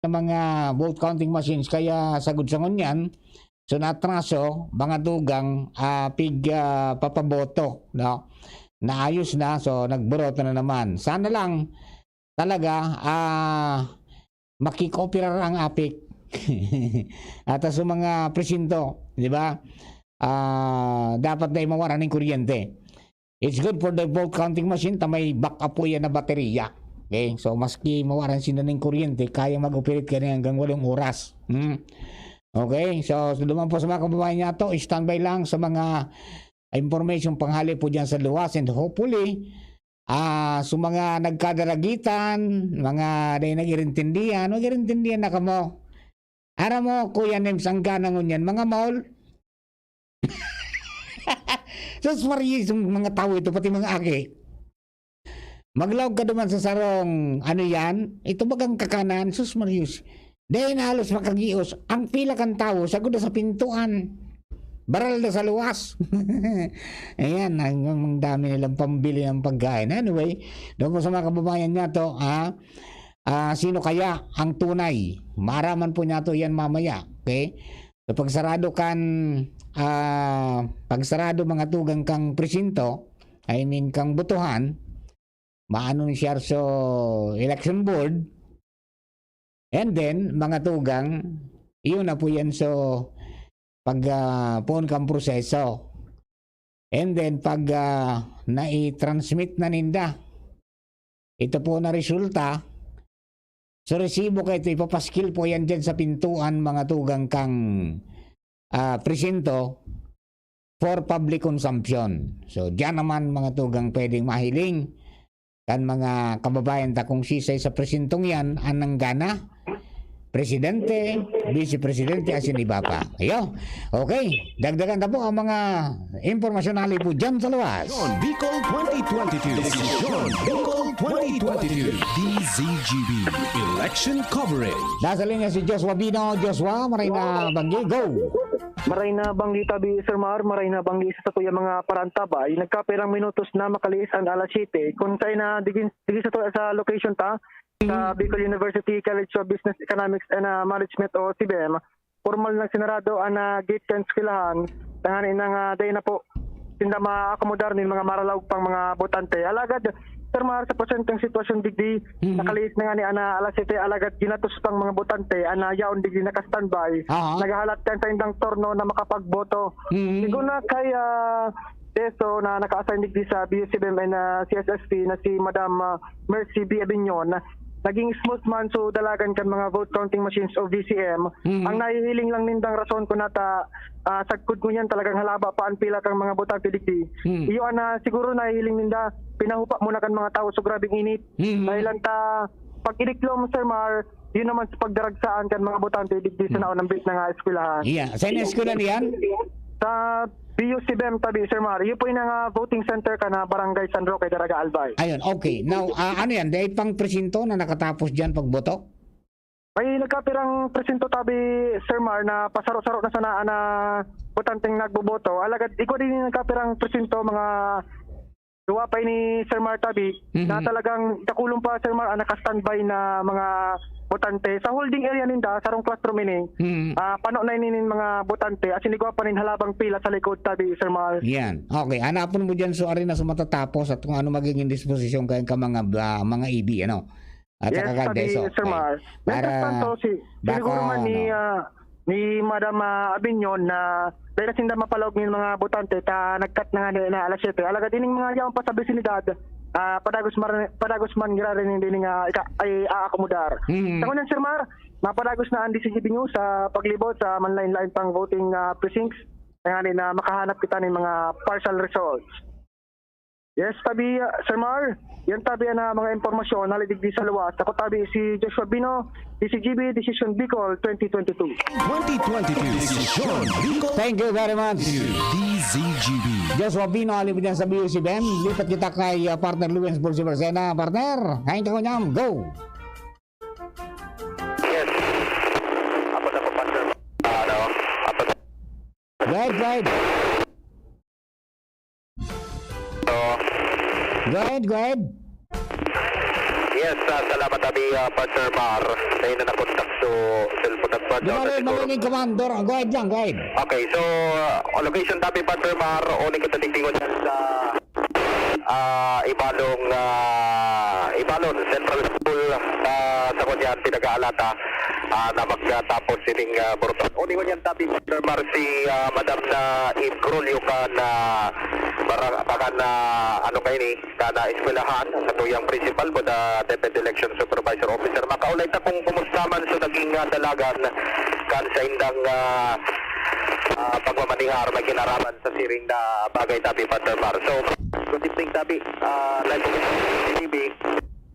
ng mga vote counting machines kaya sagud sangon yan. So natraso mga dugang papaboto, no? Naayos na, so nagburoto na naman. Sana lang talaga makikopira ang apik at sa mga presinto, di ba? Dapat na imawaran ng kuryente. It's good for the vote counting machine, may backup po yan na baterya. Okay? So maski mawaran sila ng kuryente, kaya mag-operate ka na hanggang 8 oras. Okay? So duman po sa mga kababayan niya to, standby lang sa mga information panghali po dyan sa luwas, and hopefully sa mga nagkadaragitan, mga day nagirintindihan, magirintindihan na kamo. Ara mo, Kuya Nems, ang ganang yan, mga mall. Sus Marius, mga tao ito, pati mga aki. Maglawag ka naman sa sarong, ano yan, ito bagang kakanan, sus Marius. Dahil na halos makagios, ang pila kang tao, sagod na sa pintuan. Baral na sa luwas. Ayan, ang dami nilang pambili ng pagkain. Anyway, doon po sa mga kababayan niya to, sino kaya ang tunay? Maraman po niya to yan mamaya. Okay? So, pagsarado mga tugang kang presinto, I mean kang butuhan, maano siya so election board, and then mga tugang, iyon na po yan so pag puon kang proseso. And then pag nai-transmit na ninda, ito po na resulta, so resibo kayo ito, ipapaskil po yan dyan sa pintuan mga tugang kang presinto for public consumption. So dyan naman mga tugang pwedeng mahiling kan mga kababayan ta kung sisay sa presintong yan anang gana, presidente, vice-presidente, asin iba pa. Ayo. Okay. Dagdagan na po ang mga impormasyon nali po dyan sa luwas. Bicol 2022. Desisyon Bicol 2022. DZGB Election Coverage. Nasa linya si Joshua Bino. Joshua, maray na banggi. Go! Maray na banggi tabi Sir Mar, maray na banggi sa kuya mga parantabay. Nagkapirang minutos na makalis ang alas 7. Kung tayo na digin sa location ta, sa Bicol University College of Business Economics and Management o CBM, formal na sinarado ang gate kan eskwelahan. Tanganin ng day na po, tinda ma-akomodar ng mga maralaw pang mga botante. Alagad, Sir Mar, sa presenteng sitwasyon digdi, nakalis na nga ni ana alas 7, alagad ginatos pang mga botante, yaon digdi naka-standby, nagahalat kan sa indang torno na makapagboto. Siguro na kay Deso na naka-assign digdi sa BUCBM and CSSP na si Madam Mercy B. Abignon, naging smooth man so dalagan kan mga vote counting machines o VCM. Ang nahihiling lang nindang rason ko nata sagkod ko yan talagang halaba paan pila kang mga botante digdi. Iyo siguro nahihiling ninda pinahupa muna kan mga tao so grabing init. Dahil ta pag iniklom Sir Mar, yun naman sa pagdaragsaan kan mga botante digdi sa naon ng bit na eskwelahan. Yeah, sa eskwela niyan? Sa BUCBM tabi Sir Mar, yun po yung voting center ka na Barangay San Roque, Daraga Albay. Ayun, okay. Now, ano yan? Dahil pang presinto na nakatapos dyan pagboto? May nagkapirang presinto tabi Sir Mar na pasaro-saro na sana na botanteng nagboboto. Alagad, ikaw din yung nagkapirang presinto mga duwa pa ni Sir Mar tabi na talagang kakulong pa Sir Mar naka-standby na mga botante sa holding area ninda sarong classroom ini. Pano na inin mga botante as inigwa pa nin halabang pila sa likod tabi Sir Mar. Yan. Okay, hanapon mo diyan so ari na sa matatapos at kung ano magiging disposisyon kayo ka mga EB ano. At yes, saka tabi so, Sir Mar. Para siguro man ni Madam Abignon na dahil sinda mapalog ng mga botante ta nagkat na nga na alas 7. Alagad ining mga yaong pa sa bisinidad padagos man girarin hindi nga ay aakomodar. Sa kunan Sir Mar, mapadagos na ang DCGB News sa paglibot sa manlain-lain pang voting precincts na makahanap kita ng mga partial results. Yes, tabi Sir Mar, yan tabi na mga impormasyon nalidigdi sa luwas. Ako tabi si Joshua Bino, DCGB Decision Bicol 2022. 2022 Desisyon Bicol. thank you very much. DZGB. Joshua Bino, alipin dyan sa BUCBM. Lipat kita kay partner Luwens Bursi-Barsena. Partner, kain ka ko niyam. Go! Yes. Apa na po, Pastor? Apa na? Go ahead. So, Go ahead. Yes, salamat tabi Partner Mar. Dahil na nakontak so cellphone at Di ba rin marinig Commander? Go ahead lang, go ahead. Okay, so location tabi Partner Mar, o kita tingtingon dyan sa Ibalon Central School sa kunyan pinag-aalata na magtapos sining Borton. O ningon yan tabi Partner Mar si Madam na Eve Crolio ka na bagan na ano kayo ni kana eskwelahan sa tuyang principal mo the Deputy Election Supervisor Officer. Makaulay ta kung kumusta man so naging dalagan kan sa indang pagmamanihar may kinaraman sa siring na bagay tabi Partner Mar. So good evening tabi live po sa TV.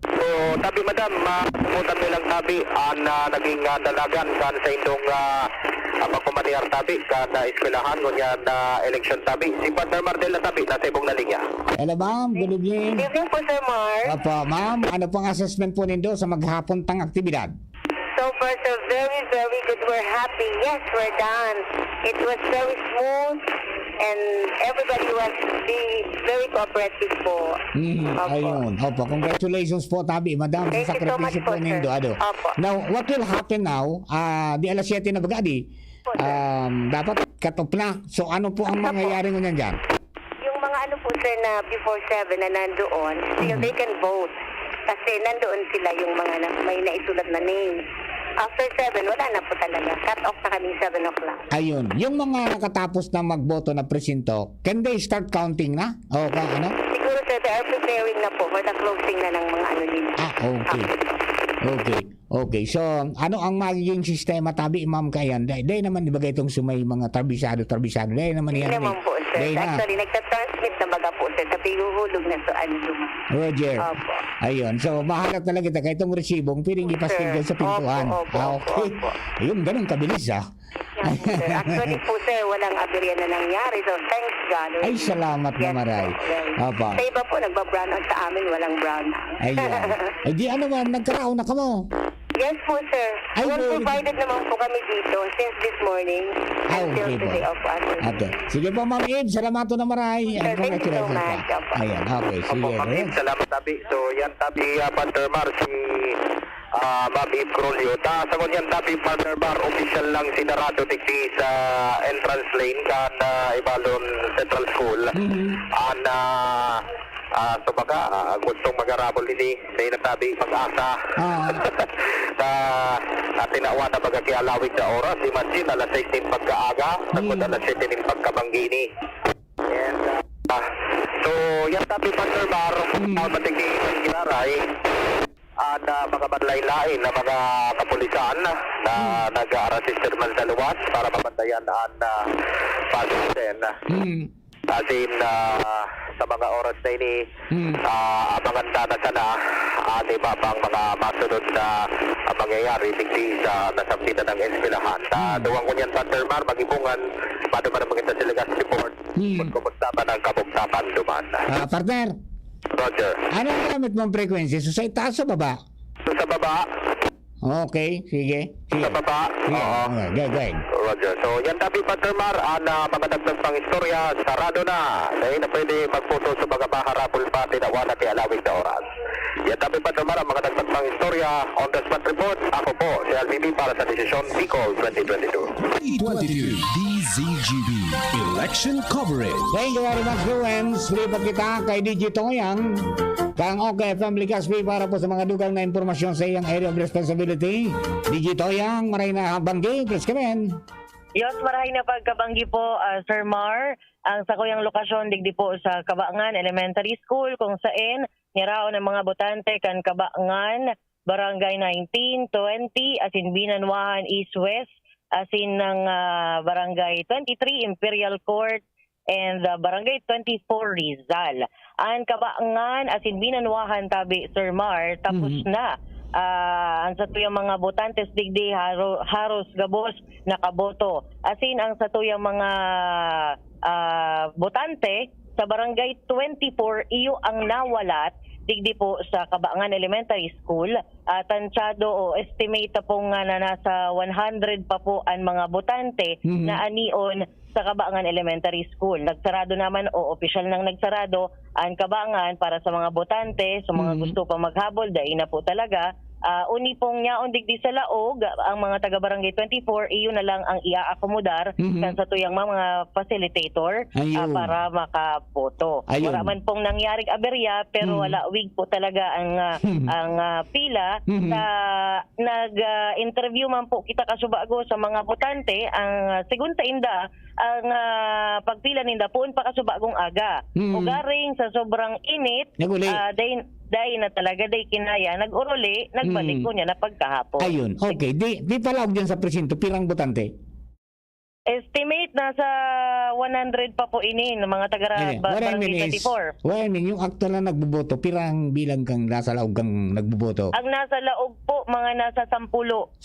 So tabi madam, mamutan mo lang tabi na naging dalagan kan sa indong pagmamanihar tabi kan na eskwelahan ngunyan na election tabi. Si Partner Mardel na tabi nasa ibong na linya. Hello ma'am, good evening. Good evening po, Sir Mar. Opo, ma'am, ano pong assessment po nindo sa maghapon tang aktibidad? So far, so very, very good. We're happy. Yes, we're done. It was very smooth and everybody was very cooperative po. Opo. Ayun, opo, congratulations po tabi, madam, Thank sa you so much sakripisyo po, po nindo. sir. Ano? Opo. Now, what will happen now? Di alas 7 na bagadi. Po, sir. Dapat cut-off na. So, ano po ang mangyayari ngunyan dyan? Yung mga ano po, sir, na before 7 na nandoon, still they can vote. Kasi nandoon sila yung mga may naisulat na name. After 7, wala na po talaga. Cut off na kaming 7 o'clock. Ayun, yung mga nakatapos na magboto na presinto, can they start counting na? O, ano? Siguro, sir, they are preparing na po for the closing na ng mga ano nila. Okay. Okay. So, ano ang magiging sistema tabi, ma'am, kayan? Dahil naman, di ba itong sumay mga trabisado. Dahil naman yan. Hindi naman po, sir. Dahil na. Actually, nagtatransmit na baga po, sir. Tapi huhulog na sa ano. Roger. Opo. Ayun. So, mahanap talaga kita. Kahit itong resibong, piling ipastig dyan sa pintuan. Opo, Okay. opo. Ayun, ganun kabilis, Yan po, sir. Actually po, sir, walang aberya na nangyari. So, thanks God. Ay, salamat na maray. Opo. Sa iba po, nagba-brown out sa amin, walang brown out. Ayun. Ay, di ano man, nagkaraon na ka mo. Yes po, sir. Ay, Well very provided naman po kami dito since this morning until okay po. today of us. Okay. Sige po, Ma'am Eve. Salamat na maray. Sir, thank you so much. Opo. Ayan, okay. Opo, Sige. Ma'am Eve, salamat tabi. So yan tabi Partner Mar si Ma'am Eve Crolio. Sa kunyan tabi Partner Mar, official lang sinarado tikti sa entrance lane kan Ibalon Central School. So baka gustong mag-arabol ini dahil natabi pag-asa sa tinawa na baga kialawig na oras. Imagine alas 6 din pagkaaga, tagod alas 7 din pagkabanggini. And so yan tabi Partner Mar, matigni ng ginaray na mga manlain-lain na mga kapulisan na nag-a-register man sa luwas para mabandayan ang pasisten. As in, sa mga oras na ini, abangan na sana di ba pang mga masunod na mangyayari digdi sa nasampitan ng eskwelahan. Duwang kunyan Partner Mar, mag-ibungan, paano man ang mga siligas report kung kumusta ba ng kabugtapan duman. Partner, Roger. ano ang gamit mong frequency? So, sa itaas o baba? So sa baba, Okay, sige. sa baba, Sige, oo. okay, go ahead. Roger. So, yan tabi Partner Mar, mga dagdag pang istorya, sarado na. Dahil na pwede magputo sa mga maharapol pa, tinawa na alawig na oras. Yan tabi Partner Mar, mga dagdag pang istorya, on the spot report. Ako po, si LBB para sa desisyon Bicol 2022. 2022 DZGB Election Coverage. Thank you very much, friends. Lipat kita kay DJ Toyang. Kang OKFM Ligaspi para po sa mga dugang na impormasyon sa iyang area of responsibility. DJ Toyang, maray na banggi. Please come in. Yes, maray na pagkabanggi po, Sir Mar. Ang sakuyang lokasyon digdi po sa Kabaangan Elementary School kung saan nirao ng mga botante kan Kabaangan, Barangay 19, 20, asin Binanwahan East-West, asin ng Barangay 23, Imperial Court, and Barangay 24, Rizal. Ang Kabaangan, asin Binanwahan tabi, Sir Mar, tapos na. Ang satuyang mga botantes digdi haros gabos nakaboto. Asin ang satuyang mga botante sa Barangay 24 iyo ang nawalat digdi po sa Kabaangan Elementary School. Tansyado o estimate po nga na nasa 100 pa po ang mga botante na anion sa Kabaangan Elementary School. Nagsarado naman o opisyal nang nagsarado ang Kabaangan para sa mga botante, sa mga gusto pa maghabol, dahil na po talaga. Uni pong nyaon digdi sa laog, ang mga taga-barangay 24, iyon na lang ang ia-akomodar sa tuyang mga facilitator Ayun. para makaboto. Ayun. Wala man pong nangyaring aberya, pero wala wig po talaga ang pila. Nag-interview man po kita kasubago sa mga botante, ang sigun sa inda, ang pagpila ninda poon pa kasubagong aga. Ugaring sa sobrang init, Naguli. dahil na talaga day kinaya, nag-uruli, nagbalik ko niya na pagkahapon. Ayun. Okay. Di pala dyan sa presinto, pirang botante? Estimate na sa 100 pa po ini ng mga What I mean barangay is, 24. what I mean, yung actual na nagboboto, pirang bilang kang nasa laog kang nagboboto? Ang nasa laog po, mga nasa 10. 10.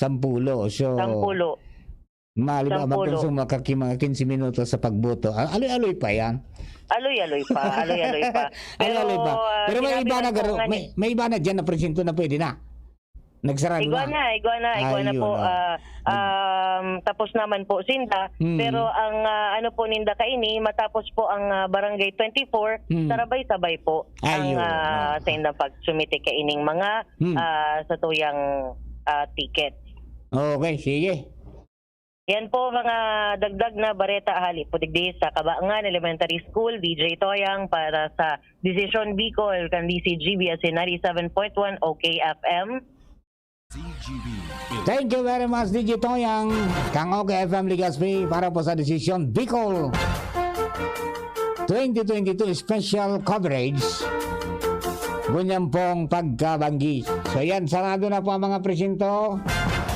So, 10. maliba Sampulo. magkonsum mga 15 minutos sa pagboto. Aloy-aloy pa yan. Aloy-aloy pa. Aloy-aloy pa. Pero may sinabi iba na lang po garo, nga may iba na dyan na presinto na pwede na. Nagsarado Igwa na. na Ayun, po. oh. Tapos naman po sinda. Pero ang ano po ninda kaini, matapos po ang barangay 24, sarabay-sabay po Ayun, ang sa indang pagsumite kaining mga sa tuyang ticket. Okay, sige. Yan po mga dagdag na bareta ahali po digdi sa Kabaangan Elementary School, DJ Toyang para sa Decision Bicol kan DCGB as in 97.1 OKFM. ZGB. Thank you very much, DJ Toyang. Kang OKFM Ligaspi para po sa Decision Bicol 2022 special coverage. Ganyan pong pagkabanggi. So yan, sarado na po ang mga presinto.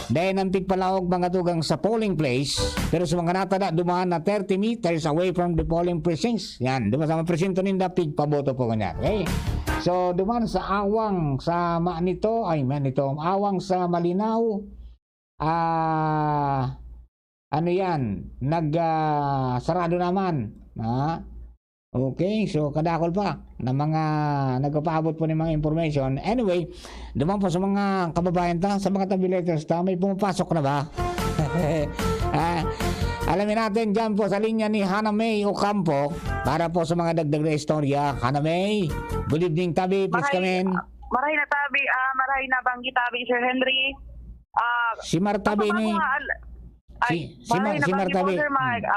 Dahil nampik palawag mga tugang sa polling place. Pero sa mga natada, dumaan na 30 meters away from the polling precincts. Yan, dumaan sa mga presinto ninda, pig paboto po ganyan. Okay? So, dumaan sa awang sa awang sa Malinaw. Ano yan? Sarado naman. Okay, so kadakol pa ng mga nagpapaabot po ng mga information. Anyway, dumaan po sa mga kababayan sa mga tabulators may pumapasok na ba? Alamin natin dyan po sa linya ni Hana May Ocampo para po sa mga dagdag na istorya. Hana May, good evening tabi, please come in. Maray na tabi, maray na banggi tabi, Sir Henry. Si Martabi ni... Maray na banggi po, Martabi. Sir Mike.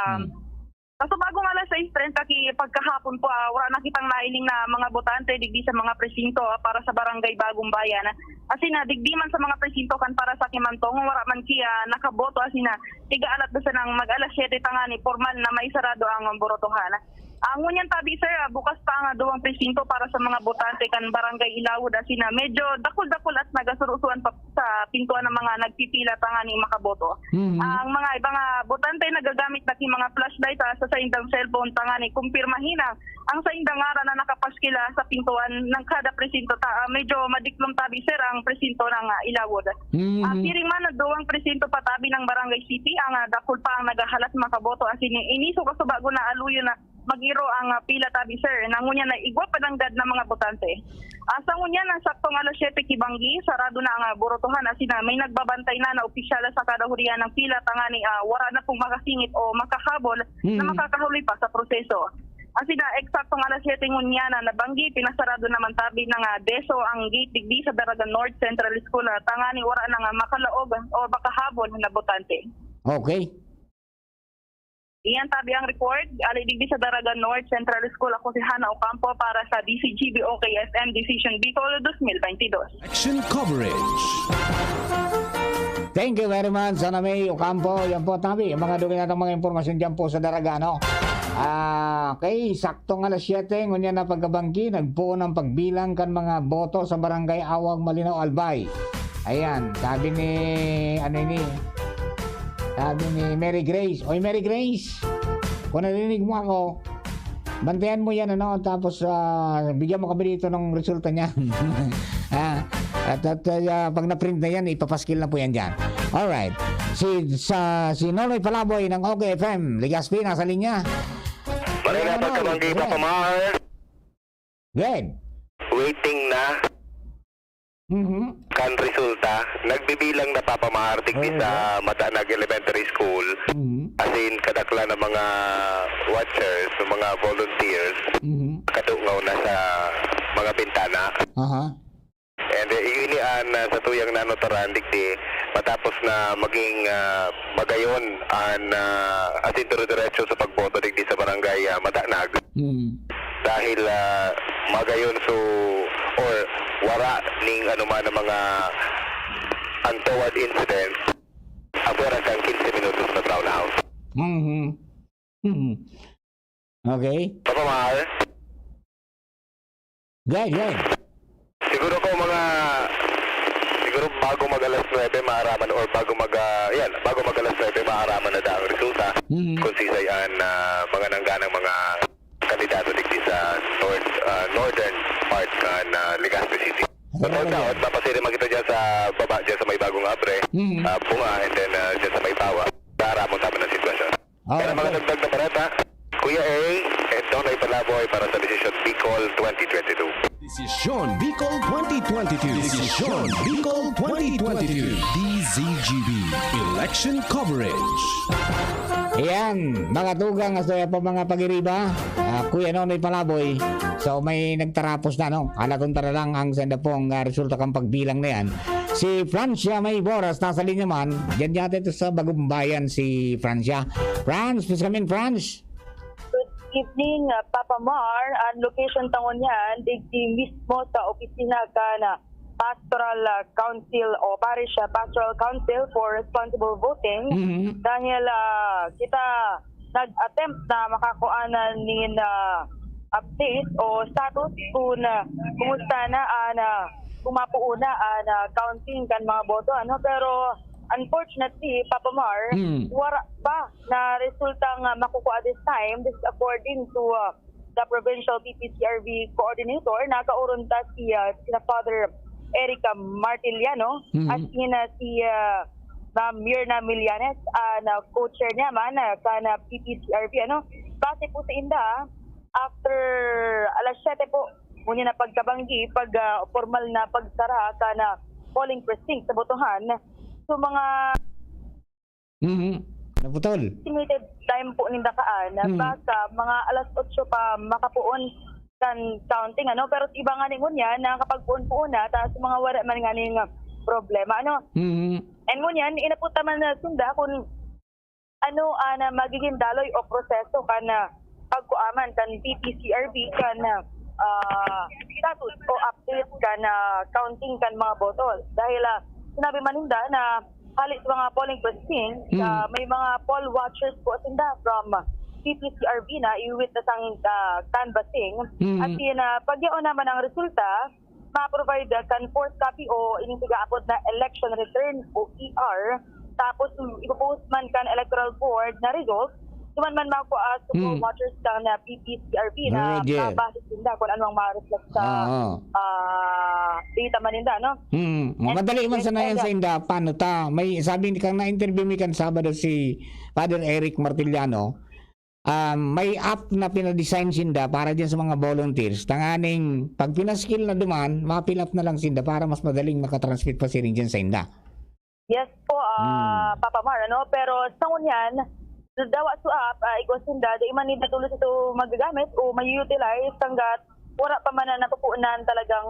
Kaso bagong alas 6:30 pagkahapon po, wala na kitang nailing na mga botante digdi sa mga presinto para sa barangay Bagong Bayan. Asina digdi man sa mga presinto kan para sa Kimantong, wala man kiya nakaboto asina tiga-alat sa nang mag-alas 7 tangani formal na may sarado ang borotohan. Ang ngunyan tabi sir, bukas pa ang duwang presinto para sa mga botante kan barangay Ilawod asina medyo dakul-dakul at nagasurusuan pa sa pintuan ng mga nagpipila tangani makaboto. Ang mga ibang botante nagagamit na mga flashlight sa indang cellphone tangani kumpirmahina ang sa indang ara na nakapaskila sa pintuan ng kada presinto medyo madiklom tabi sir ang presinto ng Ilawod. Piring man duwang presinto patabi ng Barangay City ang dakul pa ang nagahalas makaboto asin iniso kaso bago na aluyo na magiro ang pila tabi sir nangunya na igwa padanggad na mga botante. Sa ngunya na saktong alas 7 kibanggi sarado na ang borotohan asina may nagbabantay na opisyal sa kadahurian ng pila tangani wala na pong makasingit o makahabol na makakahuli pa sa proseso. Asina eksaktong alas 7 ngunya na nabanggi pinasarado naman tabi ng deso ang gate digdi sa Daragan North Central School tangani wala na makalaog o makahabol na botante. Okay. Iyan tabi ang report. Alidigdi sa Daragan North Central School. Ako si Hana Ocampo para sa DCGB OKFM Decision Bicol 2022. Action coverage. Thank you very much, Hana May Ocampo. Yan po tabi, yung mga dugay natang mga impormasyon dyan po sa Daragano. Okay, saktong alas 7, ngunyan na pagkabangki, nagpuo ng pagbilang kan mga boto sa Barangay Awag Malinaw Albay. Ayan, sabi ni Mary Grace. Oy, Mary Grace, kung narinig mo ako, bantayan mo yan, tapos bigyan mo kami dito ng resulta niya. At pag na-print na yan, ipapaskil na po yan dyan. Alright. Si Nonoy Palaboy ng OKFM, Ligaspi, nasa linya. Maray na pagkabanggi pa Pamar. Good. We waiting na kan resulta, nagbibilang na papamahartig di sa Matanag Elementary School. As in, kadakla ng mga watchers, ng mga volunteers, katungaw na sa mga bintana. And iinian sa tuyang nanotaran digdi matapos na maging magayon an asin diretso sa pagboto digdi sa barangay Matanag. Dahil magayon so or wara ning anuman ng mga untoward incidents abuera kang 15 minutos na brown house. Okay. Papa Mahal, Good. siguro bago mag alas 9 maaraman or bago mag alas 9 maaraman na daang resulta kung sisayan mga nangganang mga kandidato digdi sa northern part na Legazpi City. So dapat papasiri magito dyan sa baba, dyan sa may bagong abre, bunga, and then dyan sa may bawa, para mo tama ng sitwasyon. Kaya mga nagdag na parata, Kuya A, and Donay Palaboy para sa Decision Bicol 2022. Desisyon Bicol 2022. Desisyon Bicol 2022. DZGB Election Coverage. Ayan, mga tugang sa pa mga pag-iriba, Kuya Nonoy Palaboy. So may nagtarapos na, no? Alakunta na lang ang senda pong resulta kang pagbilang na yan. Si Francia May Boras, nasa linya man. Diyan yata ito sa Bagong Bayan si Francia. France, please come in, France. Good evening, Papa Mar. Ang location tangon yan, digdi mismo sa opisina ka na Pastoral Council o Parish Pastoral Council for Responsible Voting. Dahil kita nag-attempt na makakuanan nin update o status kung kumusta na kumapuuna na counting kan mga boto. Pero unfortunately, Papa Mar, wala pa na resultang makukuha this time. This is according to the Provincial PPCRV Coordinator. Nakauron ta si Father Erica Martiliano at si Ma'am Mirna Millanes na co-chair niya man kana PPCRV. Base po sa inda, after alas 7 po, muna na pagkabanggi, pag formal na pagsara kana polling precinct sa botohan. So mga naputol. estimated time po ninda kaan baka mga alas 8 pa makapuon kan counting pero iba nga ningon yan na kapag puon na tapos mga wala man nga ning problema and ngun yan inapunta man na sunda kung na magiging daloy o proseso kana pagkuaman kan PPCRB kana status o update kana counting kan mga boto dahil sinabi maninda na halit sa mga polling precinct, may mga poll watchers po sinda from PPCRB na iuwit na sang canvassing. At yun, pag yun naman ang resulta, ma-provide kan fourth copy o initigaapod na election return o ER, tapos ipopost man kan electoral board na result, tuman man makuha sa poll watchers ka na PPCRB na mabasis sinda kung anong ma-reflect sa data man ninda, Madali man sa nayan sa inda, paano ta? May sabi ni kang na-interview mi kan Sabado si Father Eric Martiliano, may app na pinadesign sinda para diyan sa mga volunteers. Tanganing pag pinaskill na duman, ma-fill up na lang sinda para mas madaling makatransmit pa siring diyan sa inda. Yes po, Papa Mar, pero sa ngunyan, dawa sa app, ikaw sinda, di man nila tulos ito magagamit o may-utilize hanggat wala pa man na napupunan talagang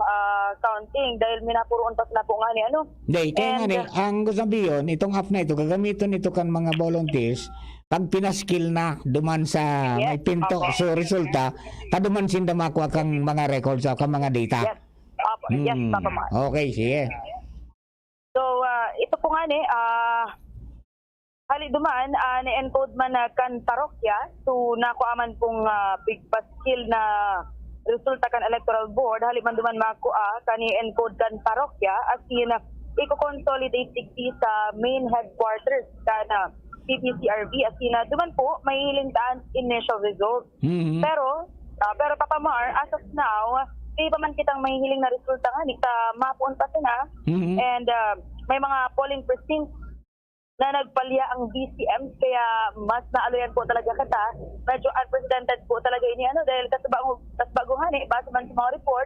counting dahil minapuroon pa sila po nga ni Hindi, kaya nga ni, ang sabihin, itong app na ito, gagamitin ito kan mga volunteers, pag pinaskill na, duman sa may pinto, so resulta, kaduman sinda makuha kang mga records o kang mga data. Yes, Papa Mar. Okay, sige. So, ito po nga ni, hali duman, ni-encode man na kan parokya, so nakuaman pong big paskill na resulta kan electoral board, hali man duman makuha, kani-encode kan parokya, as in, i-consolidate digdi sa main headquarters kan PPCRB, as in, duman po, may hilintaan initial result. Pero Papa Mar, as of now, di pa man kitang may hiling na resulta nga, nita mapuon pa sila, and may mga polling precincts na nagpalya ang BCM kaya mas naaluyan po talaga kita. Medyo unprecedented po talaga ini dahil kasbaguhan base man sa mga report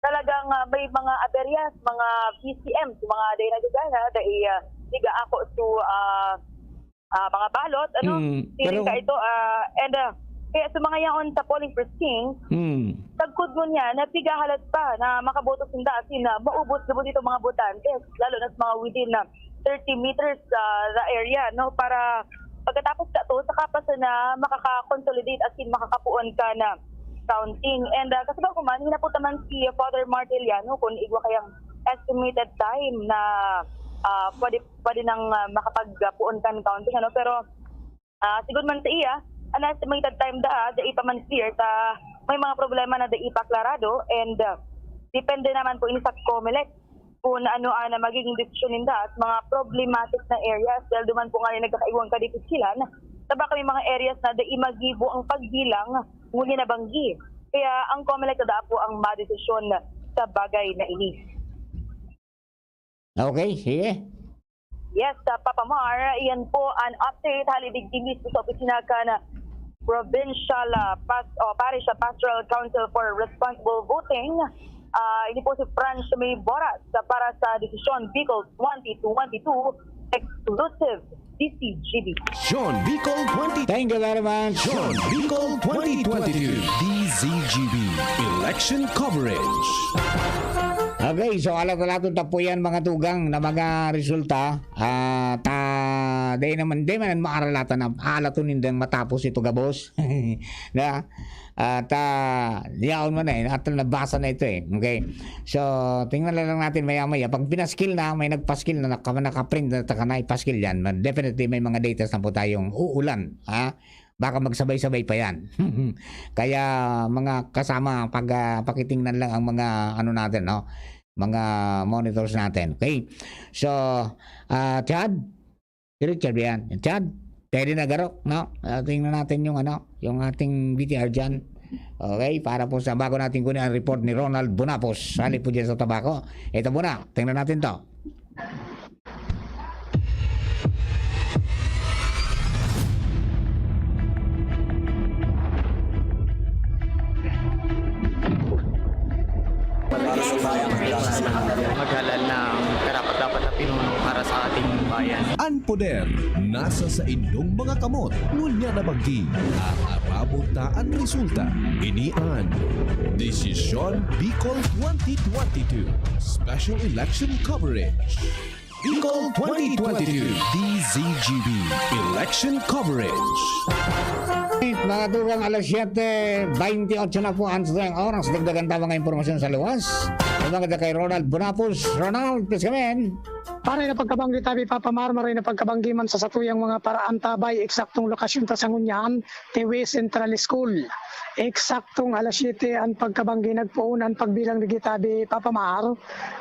talagang may mga aberyas, mga PCM, mga day na gagana, diga ako to mga balot, pero- ka ito, kaya sa mga yaon sa polling precinct, tagkod mo niya, napigahalat pa na makaboto sinda asin na maubos na dito mga botante, lalo na sa mga within na 30 meters the area, no, para pagkatapos ka to, saka pa na makaka-consolidate asin makakapuan ka na counting. And kasi ba kuman, hinapunta man si Father Martiliano kung igwa kayang estimated time na pwede nang makapagpuon kan counting, ano, pero siguro man sa iya, an estimated time da ipa man clear ta may mga problema na da ipaklarado, and depende naman po ini sa COMELEC kung ano na magiging desisyon ninda at mga problematic na areas, dahil duman po nga nagkakaiwang kadipisilan, taba kami mga areas na da imagibo ang pagbilang ngunit na banggi. Kaya ang COMELEC da po ang madesisyon sa bagay na ini. Okay, sige. Yes, Papa Mar, iyan po ang update halidig dinis sa opisina ka na Provincial Parish Pastoral Council for Responsible Voting. Ini po si Franz May Boras para sa desisyon Bicol 2022 exclusive DCGB. John Bicol 20. Thank you very much. John Bicol 2022 DZGB Election Coverage. Okay, so alat-alatong tapo yan mga tugang na mga resulta. Day naman maaralatan na alaton nindang matapos ito gabos. Na yaon man at nabasa na ito eh. Okay. So, tingnan lang natin maya-maya. Pag pinaskill na, may nagpaskill na nakaprint na na ipaskill yan, definitely may mga data na po tayong uulan. Baka magsabay-sabay pa yan. Kaya mga kasama, pakitingnan lang ang mga ano natin, no? Mga monitors natin. Okay. So, Chad, si Richard yan. Chad, pwede na garok, no? Tingnan natin yung yung ating BTR dyan. Okay, para po sa bago natin kunin ang report ni Ronald Bonapos. Sali po dyan sa tabako. Ito muna, tingnan natin to. maghalal ng karapat-dapat na pinuno para sa ating bayan. Ang poder nasa sa inyong mga kamot. Ngunya na bagi. Aarabot na ang resulta. Inian. Desisyon Bicol 2022 Special Election Coverage. Bicol 2022 DZGB Election Coverage. Mga tugang alas 7:28 na po ang oras. Dagdagan tama nga impormasyon sa luwas. Mga kay Ronald Bonapos. Ronald, please come in. Maray na pagkabanggi tabi Papa Mar, maray na pagkabanggi man sa satuyang mga paraan tabay, eksaktong lokasyon ta sa ngunyan, Tiwi Central School. Eksaktong alas 7 ang pagkabanggi nagpuunan pagbilang di tabi Papa Mar,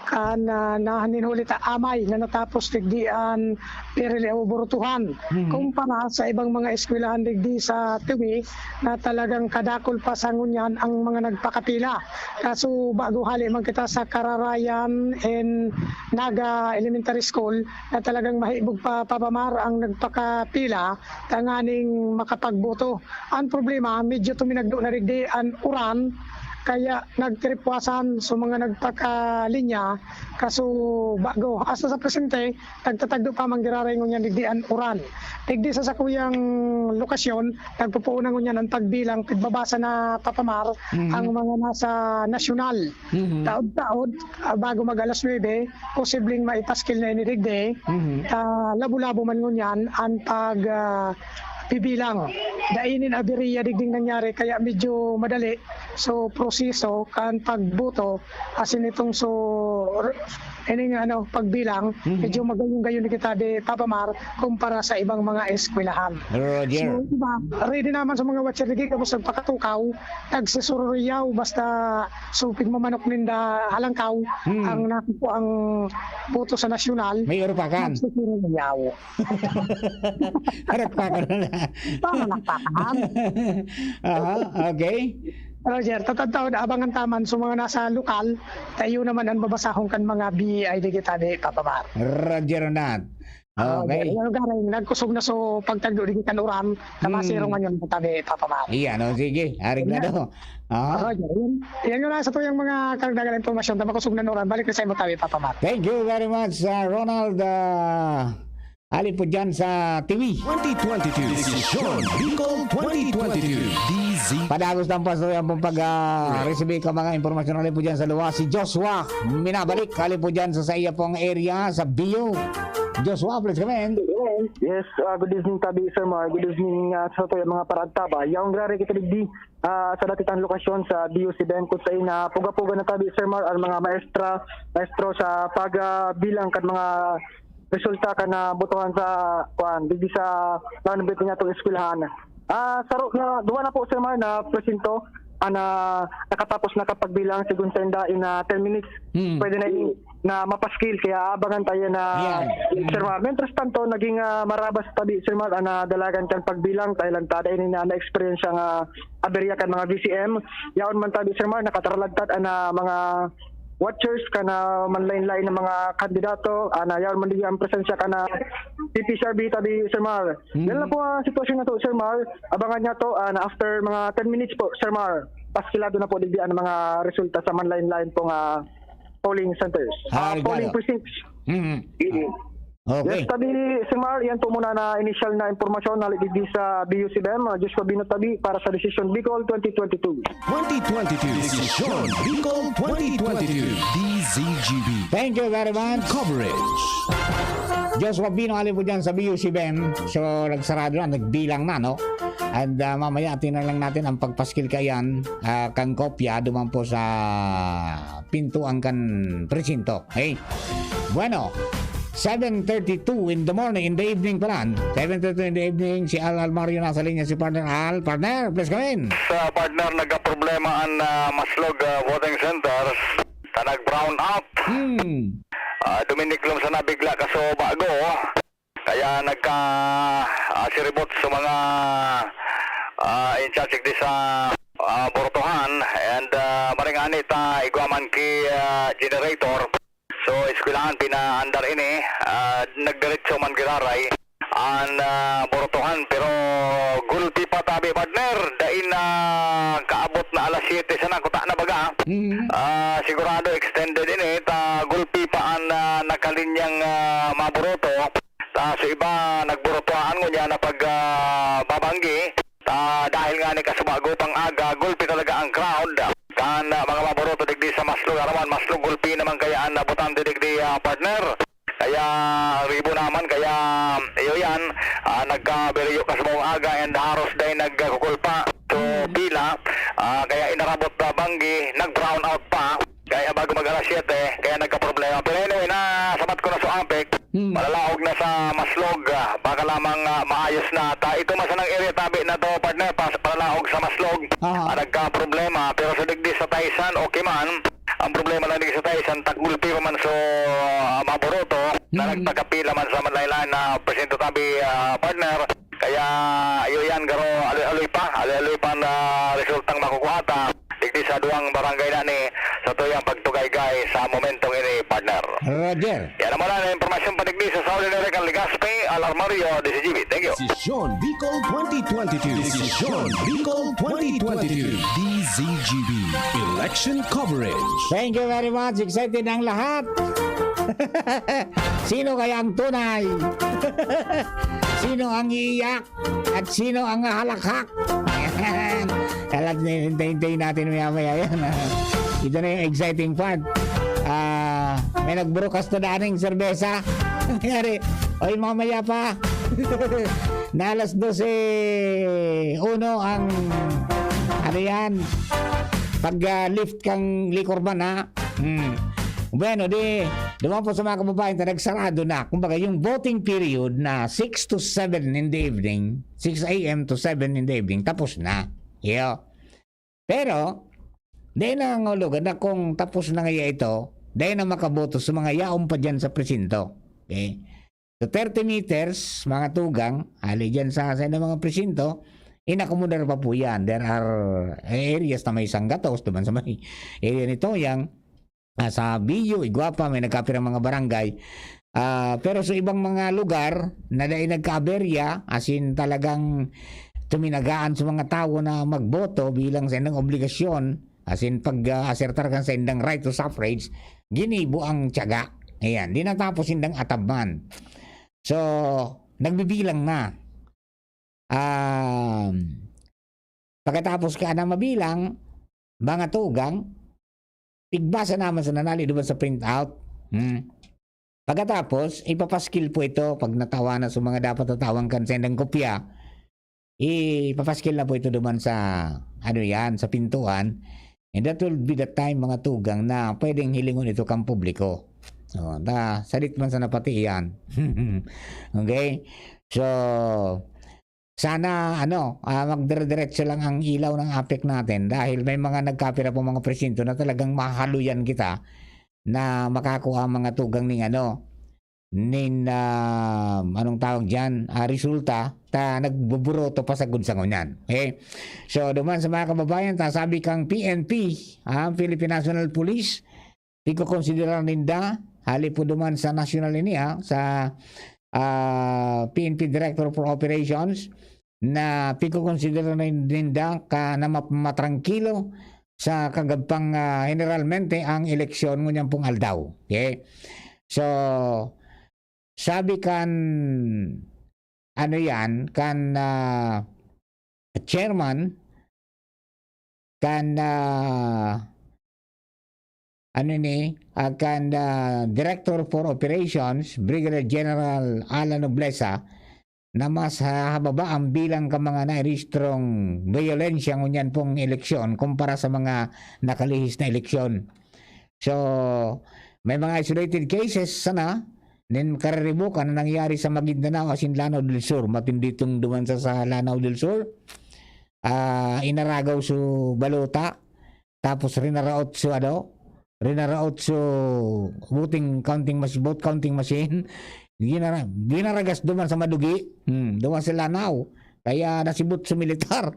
kan nahanin huli ta amay na natapos digdian pirili o burutuhan. Kumpara sa ibang mga eskwelahan digdi sa Tiwi na talagang kadakol pa sa ngunyan ang mga nagpakapila. Kaso bago hali man kita sa Kararayan and Naga Elementary School na talagang mahibog pa Papa Mar ang nagpakapila tanganing makapagboto. Ang problema, medyo tuminagdo na rigdi ang uran kaya nagtripwasan sa mga nagpakalinya kaso bago asa sa presente nagtatagdo pa manggiraray ngunyan digdian uran digdi sa sakuyang lokasyon nagpupuunan ngunyan ang pagbilang pagbabasa na Papamar ang mga nasa nasyonal taod-taod bago mag alas 9 posibleng maipaskil na ini digdi labo-labo man ngunyan ang pag bibilang. Dainin abiriya digding nangyari kaya medyo madali. So proseso kan pagboto asin itong pagbilang medyo magayon-gayon kita de Papamar kumpara sa ibang mga eskwelahan. Roger. So ready naman sa mga watcher digi kapos nagpakatukaw tagsisururiyaw basta supig mamanok ninda halangkaw ang nakupo ang boto sa nasyonal. May urupakan. Nagsisururiyaw. Urupakan na. Tama nakpakaan. Okay. Roger, tatataw na abangan taman sa mga nasa lokal, tayo naman ang babasahong kan mga BI digitali Papamar. Roger na. Okay. Yung garing, nagkusog na so pagtagdo di kanuran, kamasiro nga yun, tabi papamar. Iyan, sige. Arig na do. Yan yung nasa to yung mga karagdagan impormasyon na makusog na nuran, balik na sa imo tabi papamar. Thank you very much, Ronald. Ali po dyan sa TV. 2022 Desisyon Bicol 2022 DZ. Padagos ng pasto yan pong pag-receive ka mga impormasyon ali po dyan sa luwa. Si Joshua, minabalik. Ali po dyan sa iya pong area, sa Bio. Joshua, please come in. Yes, good evening tabi Sir Mar. Good evening sa to yung mga parantaba. Yaong grare kita digdi sa datitan lokasyon sa BUC Ben kung sa ina puga-puga na tabi Sir Mar ang mga maestro sa pagbilang kan mga resulta ka na butuhan sa kuan digdi sa nanubit niya tong eskwelahan. Saro na duwa na po Sir Mar na presinto na nakatapos na kapagbilang sigun senda in 10 minutes. Pwede na mapaskil kaya abangan tayo na Sir Mar. Mientras tanto naging marabas tabi Sir Mar na dalagan kan pagbilang Thailand tada ini na experience nga aberya kan mga VCM. Yaon man tabi Sir Mar nakataralagtat na mga watchers kana manlain-lain ng mga kandidato ana yaon man di ang presensya kana PPCRB tabi Sir Mar. Yan lang po ang sitwasyon na to Sir Mar. Abangan niya to na after mga 10 minutes po Sir Mar. Paskilado na po digdi ang mga resulta sa manlain-lain pong polling centers. Polling precincts. Okay. Yes, tabi Sir Mar, yan po muna na initial na impormasyon na digdi sa BUCBM. Joshua Binot tabi para sa Decision Bicol 2022. 2022 Desisyon Bicol 2022 DZGB. Thank you very much. Coverage. Joshua Bino, ali po dyan sa BUCBM. So, nagsarado na, nagbilang na, no? And mamaya, tingnan lang natin ang pagpaskil kayan, kang kopya, duman po sa pintuan kan presinto. Hey, bueno, 7:32 in the morning, in the evening pala. 7:32 in the evening, si Al Mario nasa linya, si partner Al. Partner, please come in. Sa partner, nagka-problema ang Maslog voting centers na nag-brown out. Duminiklom sa nabigla kaso bago. Kaya nagka-siribot sa mga in charge di sa Bortohan and maringanit igwaman ki generator. So eskwelahan pinaandar ini nagdiretso man giraray ang Bortohan pero gulpi pa tabi partner dain kaabot na alas 7 sa nakuta na baga. Sigurado extended ini gulpi pa ang nakalinyang maboroto. So iba nagburotohan ko niya na pagbabanggi dahil nga ni kasubago pang aga gulpi talaga ang crowd kan mga maboroto digdi sa Maslog arawan Maslog gulpi naman kaya ang butante digdi partner kaya ribo naman kaya iyo yan nagkaberiyo kasubang aga and haros day nagkukulpa so pila kaya inarabot banggi nag brown out pa kaya bago mag alas 7 kaya nagka-problema pero anyway na sabat ko na sa APEC malalaog na sa Maslog baka lamang maayos na ito masanang area tabi na to partner palalaog sa Maslog nagka-problema pero sa digdi sa Taisan okay man ang problema lang digdi sa Taisan tagulpi pa man so maboroto na nagpagkapila man sa manlaylan na presinto tabi partner kaya iyo yan garo aloy pa na resultang makukuhata digdi sa duwang barangay na ni sa tuyang pagtugay-gay sa momentong ini partner. Roger. Yan naman na impormasyon padigdi sa Saudi American Legazpi, Al Armario, DCGB. Thank you. Desisyon Bicol 2022 Desisyon Bicol 2022 DZGB Election Coverage. Thank you very much. Excited ang lahat. Sino kaya ang tunay? Sino ang iiyak? At sino ang halakhak? Kaya hintayin natin maya-maya yan. Ito na yung exciting part. May nag-broadcast na daning serbesa. Nangyari, oy mamaya pa. Na alas 12:01 ang ano yan, pag-lift kang likorban ha. Bueno, dumaan po sa mga kababayan na nagsarado na. Kumbaga, yung voting period na 6 to 7 in the evening, 6 a.m. to 7 in the evening, tapos na. Yeah. Pero, dahil na ang ulugan na kung tapos na nga ito, dahil na makaboto sa mga yaong pa dyan sa presinto. Okay? So, 30 meters, mga tugang, hali dyan sa mga presinto, inakomodar pa po yan. There are areas na may sanggatos, naman sa may area nito, yung sa Biyo, Iguapa, may nagkapirang mga barangay Pero sa ibang mga lugar na dahil nagka-aberya, as in talagang tuminagaan sa mga tao na magboto bilang sa indang obligasyon, as in pag-asertar kan sa indang right to suffrage, ginibo ang tiyaga. Ayan, di natapos indang atabman. So, nagbibilang na. Pagkatapos ka na mabilang, mga tugang, igbasa naman sa nanali doon sa printout. Pagkatapos, ipapaskil po ito pag natawa na sa mga dapat natawang kansendang kopya. Ipapaskil na po ito doon sa sa pintuan. And that will be the time mga tugang na pwedeng hilingon ito kang publiko. Salit man sa napati yan. Okay? So, sana magdire-diretso lang ang ilaw ng APEC natin dahil may mga nagkapira po mga presinto na talagang mahaluyan kita na makakuha mga tugang ning anong tawag diyan, resulta ta nagbuburoto pa sa gudsangon yan. Okay? So duman sa mga kababayan sabi kang PNP, Philippine National Police, iko konsiderar ninda hali po duman sa national sa PNP Director for Operations na piko konsiderar ninda ka na matrangkilo sa kagabpang generalmente ang eleksyon ngunyan pong aldaw. Okay? So, sabi kan chairman kan Director for Operations Brigadier General Alan Noblesa na mas hababa ang bilang ka mga nairehistrong violensya ngunyan pong eleksyon kumpara sa mga nakalihis na eleksyon. So, may mga isolated cases sana din kararibukan na nangyari sa Maguindanao as in Lanao del Sur. Matindi itong duman sa Lanao del Sur. Inaragaw su balota tapos rinaraot su vote counting machine. Ginaragas duman sa Madugi, duman sa Lanao. Kaya nasibot sa militar.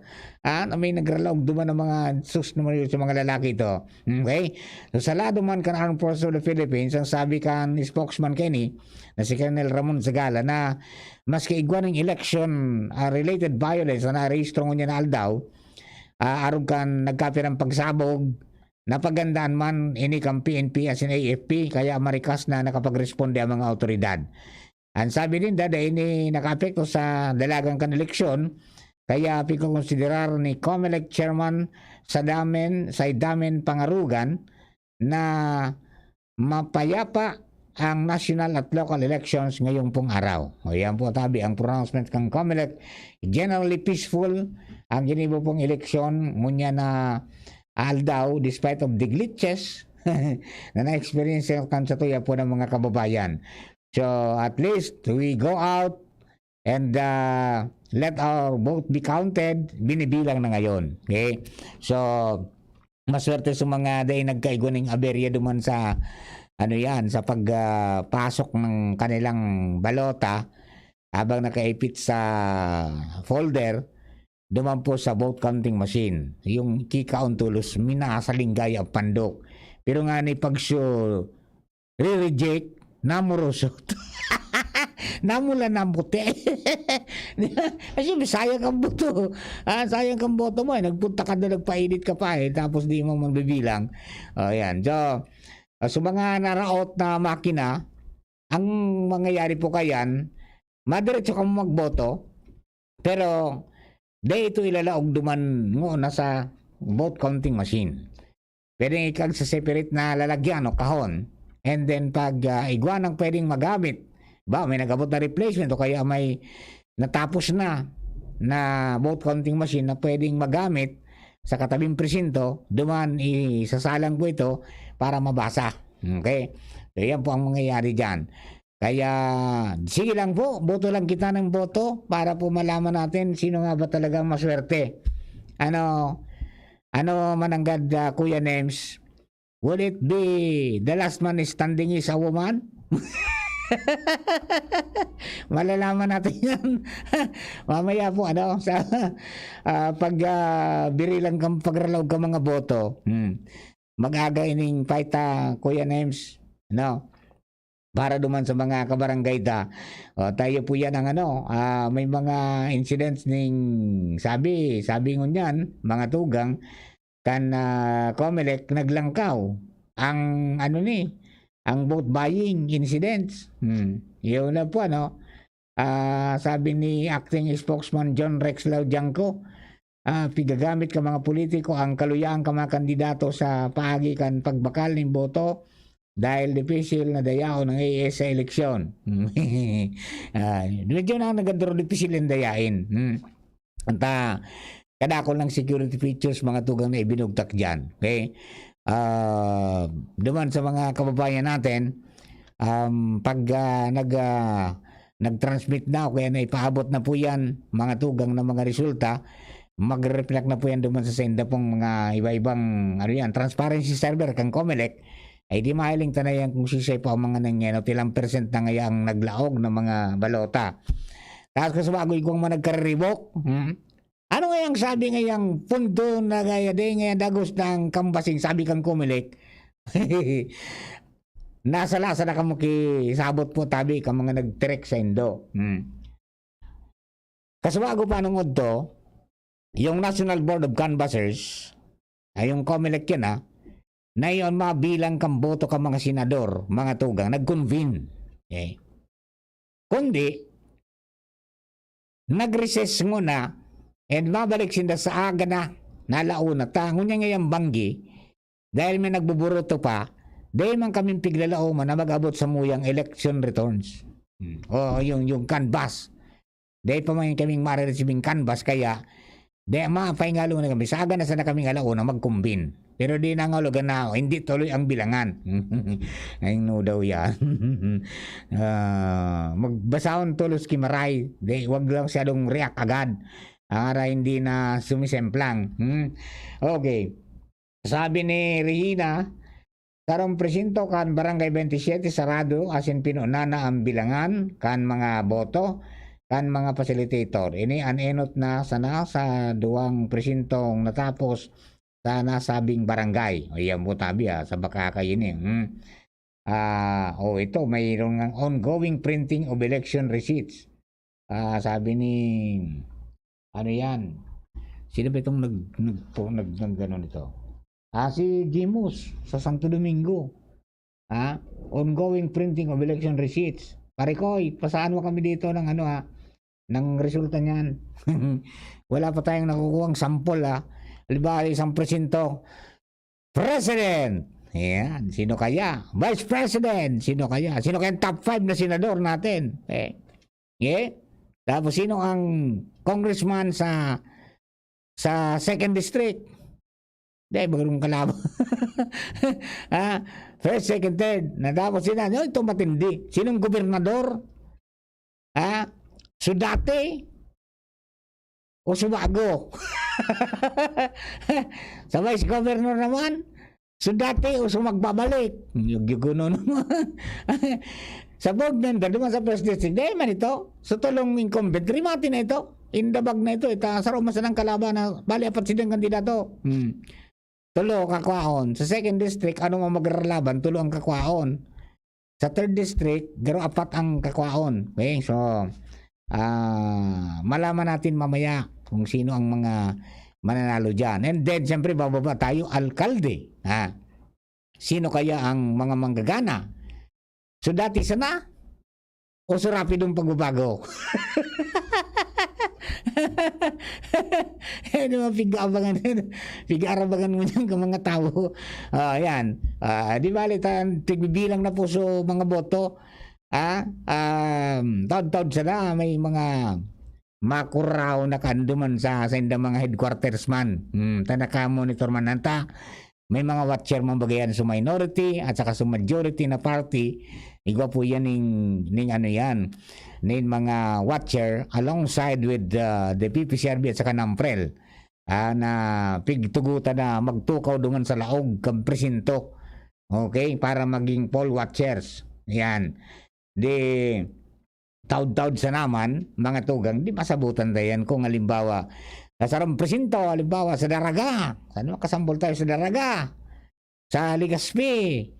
May nagralaog duman ng mga sus naman sa mga lalaki ito. Okay? So sa lado man kan Armed Forces of the Philippines, ang sabi kan spokesman Kenny, na si Colonel Ramon Zagala, na maski igwan ng election related violence na narehistro niya na aldaw, arog kan nagkapirang pagsabog, napagandaan man ini kang PNP as in AFP, kaya marikas na nakapagresponde ang mga otoridad. Ang sabi din dahil ini nakaapekto sa dalagang kan eleksyon, kaya konsiderar ni COMELEC Chairman Saidamen Pangarugan na mapayapa ang national at local elections ngayong pong araw. O yan po tabi ang pronouncement kang COMELEC, generally peaceful ang ginibo pong eleksyon ngunya na aldaw despite of the glitches na na-experience kan sa tuya po ng mga kababayan. So at least we go out and let our vote be counted. Binibilang na ngayon. Okay? So maswerte sa mga day nagkaiguning aberya duman sa sa pagpasok ng kanilang balota habang nakaipit sa folder duman po sa vote counting machine. Yung kikaon tulos minasalinggay ang pandok. Pero nga ni pagso re-reject namurusot. Namula ng puti. Kasi sayang kang boto. Sayang kang boto mo. Nagpunta ka na, nagpainit ka pa tapos di mo magbibilang. Yan. So mga naraot na makina, ang mangyayari po kayan, madiretso kang magboto, pero di ito ilalaog duman mo na sa vote counting machine. Pwede ikag sa separate na lalagyan o kahon. And then pag iguanang pwedeng magamit, may nagabot na replacement o kaya may natapos na vote counting machine na pwedeng magamit sa katabing presinto, duman isasalang po ito para mabasa. Okay? So yan po ang mangyayari dyan. Kaya sige lang po, boto lang kita ng boto para po malaman natin sino nga ba talaga maswerte. Ano mananggad Kuya Nems? Will it be the last man standing is a woman? Malalaman natin yan. Mamaya po sa birilang kang pagralaw ka mga boto. Mag-aga ining paita Kuya Nems. para duman sa mga kabarangay ta. Tayo po yan ang may mga incidents ning sabi ngunyan mga tugang kan COMELEC naglangkaw ang ang vote buying incidents. Yun na po sabi ni acting spokesman John Rex Laudiangco, pigagamit ka mga politiko ang kaluyang ka mga kandidato sa paagi kan pagbakal ng boto dahil difícil na dayaon ng AS sa eleksyon. Medyo na nagadro difícil ang dayain. Anta kadako lang security features mga tugang na ibinugtak dyan. Okay? Duman sa mga kababayan natin, pag nag-transmit na o kaya na ipaabot na po yan mga tugang na mga resulta, mag-reflect na po yan duman sa senda pong mga iba-ibang transparency server kang COMELEC, ay di mahiling tanayan kung sisay po ang mga nangyano tilang percent na ngayang naglaog ng mga balota. Tapos kasi bago ikong managkaribok, ano ngayang sabi ngayang punto na gaya de ngayang dagos ng kambasing sabi kang COMELEC, nasa lasa na kamo sabot po tabi ka mga nagtirek sa Indo. Kasi bago pa nungod to, yung National Board of Canvassers, ay yung COMELEC yan na yun mabilang kang boto ka mga senador, mga tugang, nag-convene. Okay. Kundi, nag-recess muna, and mabalik sinda sa aga na, nalauna, tangon niya ngayang banggi, dahil may nagbuburoto pa, dahil man kaming piglalao man na mag-abot sa muyang election returns. O yung canvas. Dahil pa man kaming marirecibing canvas, kaya, dahil mapaingalo na kami, sa aga na sana kaming alauna mag-combine. Pero di nangalogan na hindi tuloy ang bilangan. Ay no daw yan. Magbasahon tulos kimaray. Wag lang siyadong react agad. Para hindi na sumisemplang. Okay. Sabi ni Regina, karong presinto kan Barangay 27 sarado asin pinunana ang bilangan kan mga boto kan mga facilitator. Ini anenot na sana sa duwang presintong natapos sa nasabing barangay. O yan po tabi sa Bakakay ini. Ito mayroon ng ongoing printing of election receipts. Sabi ni ano yan? Sino ba itong nag-ganon ito? Si Gimus sa Santo Domingo. Ongoing printing of election receipts. Pare ko, pasaan mo kami dito ng ng resulta niyan. Wala pa tayong nakukuhang sample Halimbawa, isang presinto, President. Yan. Sino kaya? Vice President. Sino kaya? Sino kaya top 5 na senador natin? Tapos sino ang congressman sa second district? Dahil bagong kalaban. First, second, third. Tapos sila, ito matindi. Sinong gobernador? Sudate? O Subago? Sa vice governor naman, Sudate o sumagbabalik. Yung guno naman. Sa board member, naman sa first district, dahil man ito, sa tulong incumbent, rimati na ito. Indabag na ito. Saro masan ang kalaban na bali apat silang kandidato. Tulo kakwaon. Sa second district, ano mo magralaban? Tulo ang kakwaon. Sa third district, garo apat ang kakwaon. Okay, so malaman natin mamaya kung sino ang mga mananalo dyan. And then, siyempre, bababa tayo, alkalde. Sino kaya ang mga manggagana? So, dati sana? O so, rapidong pagbabago? Pig-arabangan mo dyan ka mga tao. Yan. Di ba, tigbibilang na po so mga boto. Taod-taod sana, may mga makuraw na kanduman sa inda mga headquarters man. Tanaka monitor man nanta. May mga watcher man bagayan sa minority at saka sa majority na party. Igwa po yan ning ano yan. Ning mga watcher alongside with the PPCRB at saka NAMPREL. Na pigtugutan na magtukaw dungan sa laog kang presinto. Okay? Para maging poll watchers. Yan. Di taud-taud sa naman, mga tugang, di masabutan dayan kung halimbawa, nasarang presinto, halimbawa sa Daraga, saan makasambol tayo sa Daraga, sa Legazpi,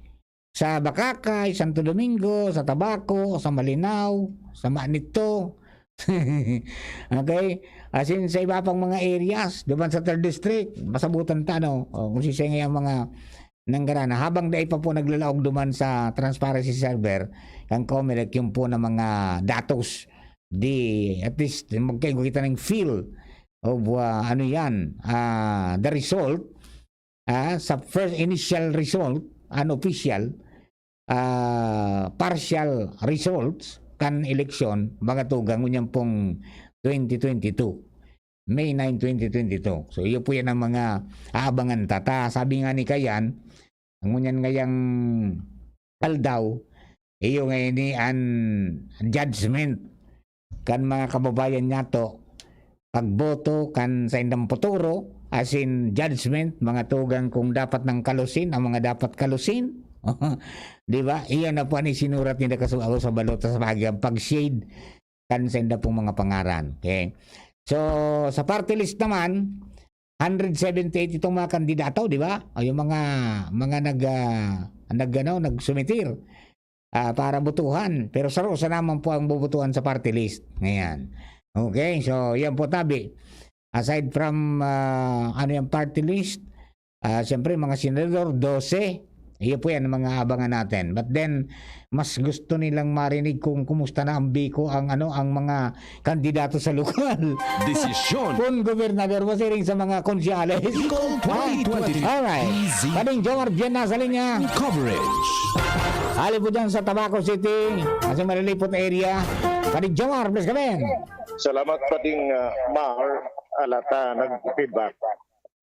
sa Bakakay, Santo Domingo, sa Tabaco, sa Malinaw, sa Manito. Okay? As in, sa iba pang mga areas, diba sa 3rd District, masabutan ta, no? O, kung sisingay ang mga nanggarana. Habang dahil pa po naglalaog duman sa transparency server, ang COMELEC yung po ng mga datos, di, at least, magkaigo kita ng feel of ano yan, the result, sa first initial result, unofficial, partial results kan eleksyon mga tugang ngunyan pong 2022 May 9, 2022. So iyo po yan ang mga aabangan tata. Sabi nga ni Kayan, ngunyan ngayang aldaw, iyo ngayon ni an judgment kan mga kababayan niya to pagboto kan sa indang poturo, as in judgment mga tugang kung dapat ng kalusin ang mga dapat kalusin. Di ba? Iyan na po ni sinurat ni nakasuaw sa balota sa bahagyang pag-shade kan sa inda pong mga pangaran. Okay? So, sa party list naman, 178 itong mga kandidato, di ba? O yung mga nagsumitir para butuhan. Pero sa naman po ang bubutuhan sa party list. Ngayon. Okay? So, yan po tabi. Aside from yung party list, siyempre mga senador, 12. Iyo po yan ang mga abangan natin. But then, mas gusto nilang marinig kung kumusta na ang Biko, ang mga kandidato sa lokal. Desisyon. Kung gobernador, masiring sa mga konsyales. Bicol 2022. Alright. Kaning Jomar dyan nasa linya. Coverage. Hali po dyan sa Tabaco City, kasi malilipot na area. Kaning Jomar, please come in. Salamat pa ding Mar alata nag-feedback.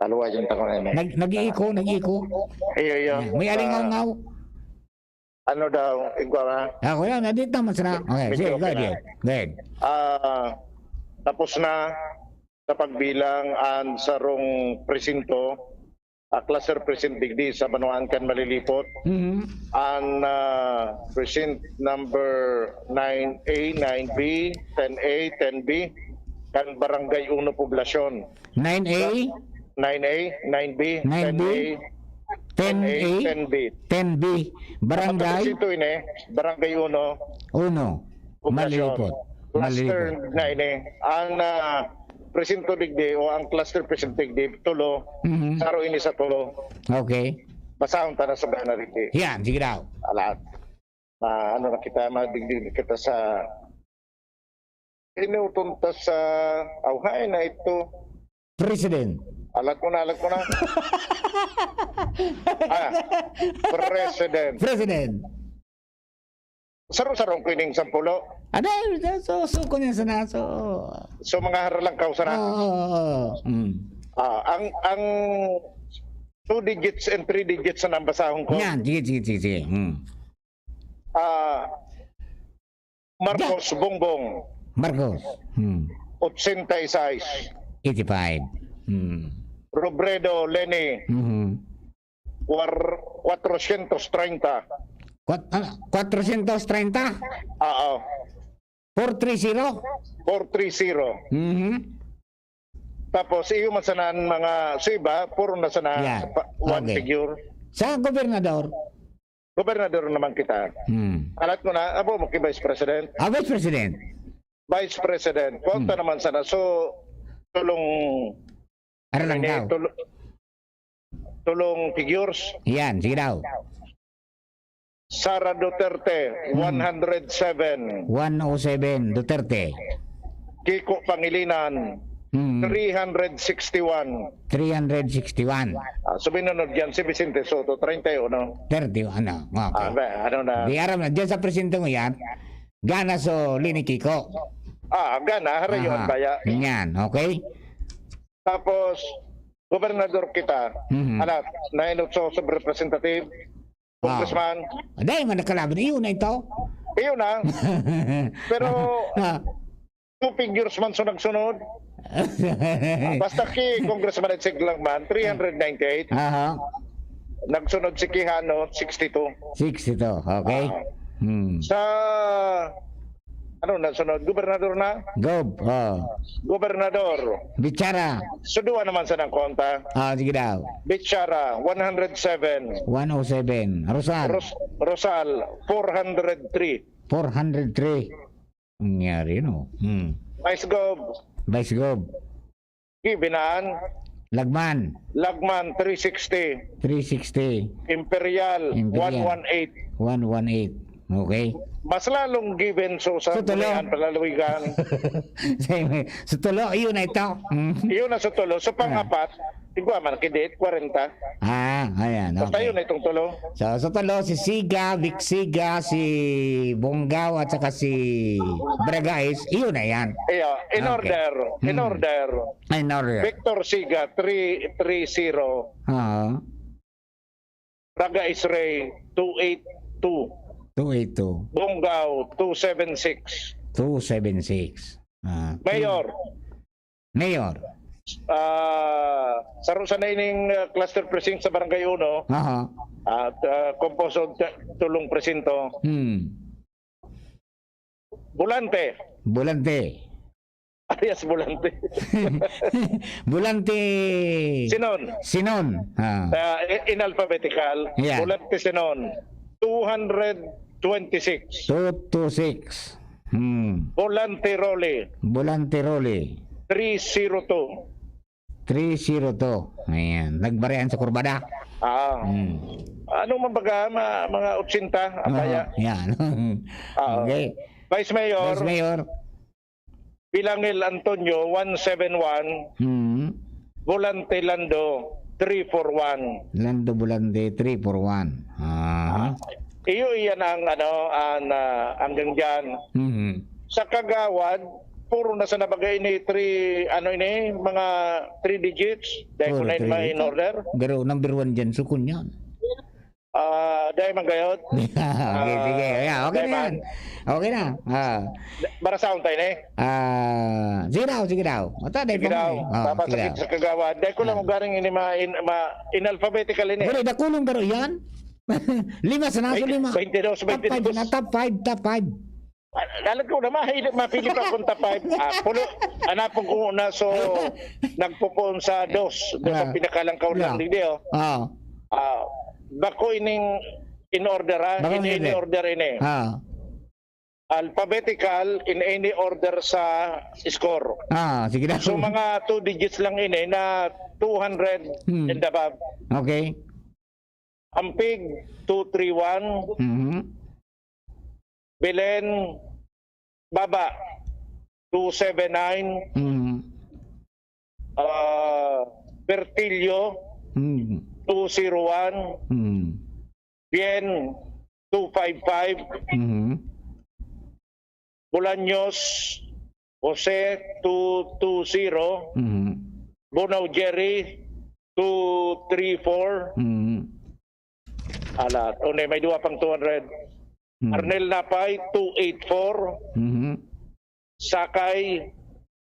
Alawa yung tako na yun. Nag-iiko. Iyo. May alingaw-ngaw. Ano daw, igwa Ako yan, nadit naman sana. Okay, sige, go ahead. tapos na sa pagbilang ang sarong presinto, cluster precinct digdi sa Banuan kan malilipot. Ang precinct number 9A, 9B, 10A, 10B, kan Barangay Uno Poblasyon. 9A? 9A, 9B, 9B, 10A, 10B. 10B, Barangay Ito ini, Barangay Uno, Malilipot. Cluster na ini. Ang presinto digdi o ang cluster precinct digdi, tulo, saro ini sa tulo. Okay. Basahon ta na sa bana digdi. Yan, sige daw. Alat. Ano na kita, madigdig kita sa inutunta sa awhay na ito. President. Alat ko na. President. Sarong-sarong ko ining 10. Ano, so ko niya sa naso. So mga haralang kaw sana. Ang 2 digits and 3 digits na nambasahon ko. Yan, sige. Marcos Bongbong. Marcos. 86. 85. Robredo Lenny. 430. 430? Oo. 430? 430. Tapos iyo masanan mga siba puro na sana one figure. Sa gobernador? Gobernador naman kita. Alat mo na, abo mo kay Vice President. Vice President. Vice President. Konta naman sana. So, tulong tulong figures. Yan, sige daw. Sara Duterte, 107. 107, Duterte. Kiko Pangilinan, 361. 361. Subinunod yan si Vicente Soto, 31. 30, ano? Okay. Ano na? Di aram na, dyan sa presinto mo yan, gana so Lini Kiko. Gana, harayon kaya. Yan, okay? Tapos, gobernador kita, alat, nainot sa representative, congressman. Dahil man nakalaban, iyon na ito. Iyon na. Pero, 2 figures man sunod-sunod. Basta ki congressman at siglang man, 398. Nagsunod si Quijano, 62. 62, okay. Sa Ano na sunod? Gobernador na? Gob. Gobernador. Bichara. Suduan naman sa ng konta. Sige daw. Bichara, 107. 107. Rosal. Rosal, 403. 403. Nangyari, no? Vice Gov, Vice Gob. Binaan. Lagman. Lagman, 360. 360. Imperial, 118. 118. Okay. Mas lalong given so sa Sa tulo. Bunayan, Palalawigan. Sa tulo, yun na ito. Iyon na sa tulo. Sa pang-apat, tigwa man, kidit, 40. Ayan. Basta Okay. yun na itong tulo. So, sa tulo, si Siga, Vic Siga, si Bonggao, at saka si Bragais, iyon na yan. Iyo, in Okay. order. In Hmm. order. In order. Victor Siga, 330. Oo. Raga Isray, 282. 282. Bonggao, 276. 276. Mayor, Mayor. saro sa ining cluster precinct sa Barangay 1 Aha. at composed of tulong presinto. Bulante. Bulante. Arias Bulante. Bulante. Sinon. Sinon. In alphabetical. Yeah. Bulante Sinon. 226. 226. Volante Role. Bulante Role. 302. 302. Ayan. Nagbarehan sa kurbada. Anong mabaga mga 80 ataya? Yan. Okay. Vice Mayor. Vice Mayor. Bilangil Antonio 171. Volante Lando 341. Lando Bulante 341. Iyo iyan ang hanggang diyan. Sa Kagawad puro na sa nabagay ni mga 3 digits dahil ko na in order. Pero number 1 dyan, sukun yan. Dahil manggayot. Okay, sige. Yeah, okay na yan. Okay na. Para sa tayo na Sige daw. Mata, dahil Sige daw. Papasakit sa Kagawad. Dahil ko lang garing ini in alphabetical ini. Pero dakulong garo yan. 5 sa naso 5. 22. Top 5. Alam ko na mapili pa kung top 5. Pulo, anapon ko na so nagpupon sa 2. Sa pinakalangkaw lang. Hindi bako ining in order in order ini. Alphabetical in any order sa score. Sige daw. So mga 2 digits lang ini na 200 and above. Okay. Ampig 231. Belen Baba 279. Bertilio 201. Bien 255. Bolaños Jose 220. Bonao Jerry 234. Alat, may 2 pang 200. Arnel Napay 284. Sakay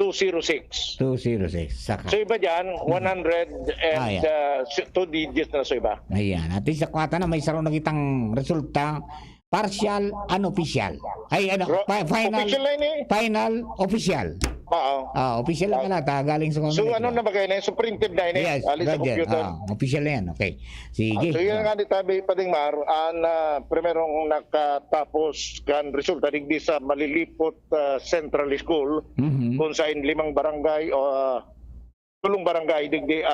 206. 206. Saka. So iba dyan, 100 and 2 digits na so iba. Ayan. At sa kwata na may saro nakitang resulta. Partial, unofficial. Final. Official na ini. Final, official. Oo. Official lang kalata. Galing sa So ano na ba kayo na? So printed na ini? Yes, Alis sa gadget. computer. Official na yan. Okay. Sige. So yun nga ni Tabi Padingmar, primerong nakatapos kan resulta digdi sa Malilipot Central School kung saan 5 barangay o 3 barangay digdi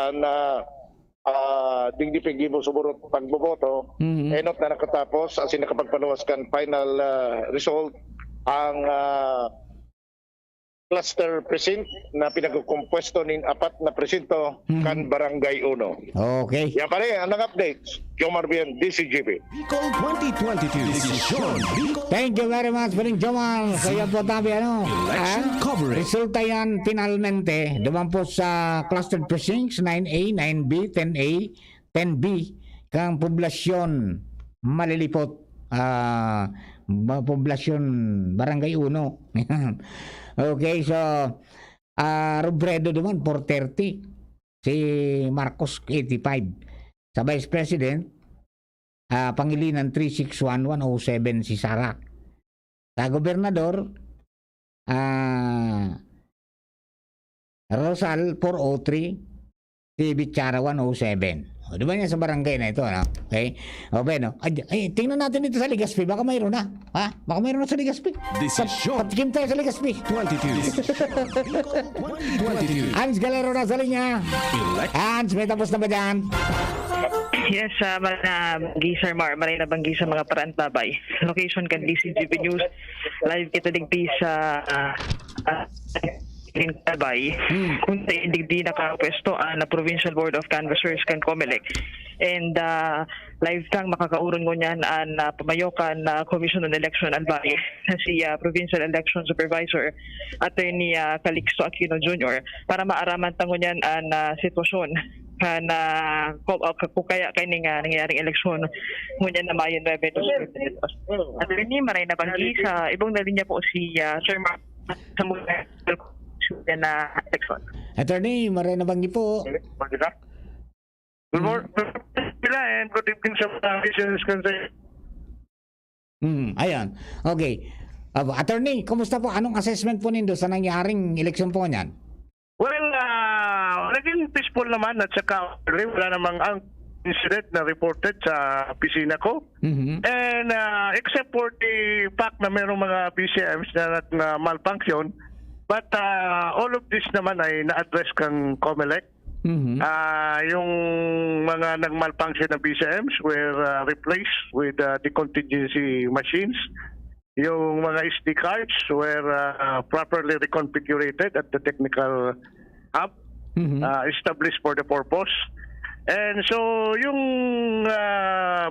digdi pigibo suburot pagboboto. Enot na nakatapos asin nakapagpaluwas kan final result ang cluster precinct na pinagkumpwesto nin 4 na presinto kan Barangay 1. Okay. Yan pare, ang updates. Jomar Bien, DCGP. Bicol 2022 Desisyon Bicol Thank you very much, Paring Jomar. Kaya po tabi, Election coverage. Resulta yan finalmente. Duman po sa clustered precincts 9A, 9B, 10A, 10B. Kang poblasyon Malilipot. Poblasyon Barangay 1. Okay, so Robredo naman 430. Si Marcos 85. Sa Vice President, Pangilinan 361-107 si Sara. Sa Gobernador, Rosal 403, Bichara 107. O, di ba niya sa barangay na ito, ano? Okay? O, bueno. Ay, tingnan natin dito sa Legazpi. Baka mayroon na. Ha? Baka mayroon na sa Legazpi. Desisyon Patikim tayo sa Legazpi. 22. Bicol 2022. Hans Galero na sa linya. Elect Hans, may tapos na ba dyan? Yes, Banggi, Sir Mar, maray na banggi sa mga paraan tabay. Location kan DCGP News. Live kita digdi sa Tabay. Kung sa indigdi nakapwesto na Provincial Board of Canvassers kan COMELEC. And live kang makakauron ko niyan na pamayokan na Commission on Election Albay na si Provincial Election Supervisor Attorney Calixto Aquino Jr. para maaraman tango niyan ang sitwasyon na kung kaya kay nangyayaring eleksyon ngunyan na Mayo 9. Attorney, maray na banggi sa ibang nalinya po si Sir Mark sa mga na election. Attorney, maray na banggi po. Good morning, and good evening sa mga business concern. Ayan. Okay. Attorney, kumusta po? Anong assessment po nindo sa nangyaring eleksyon po niyan? Well, naging peaceful naman at saka wala namang ang incident na reported sa opisina ko. And except for the fact na mayroong mga BCMs na malfunction, but all of this naman ay na-address kang COMELEC. Yung mga nag-malfunction na BCMs were replaced with the contingency machines. Yung mga SD cards were properly reconfigured at the technical hub established for the purpose. And so yung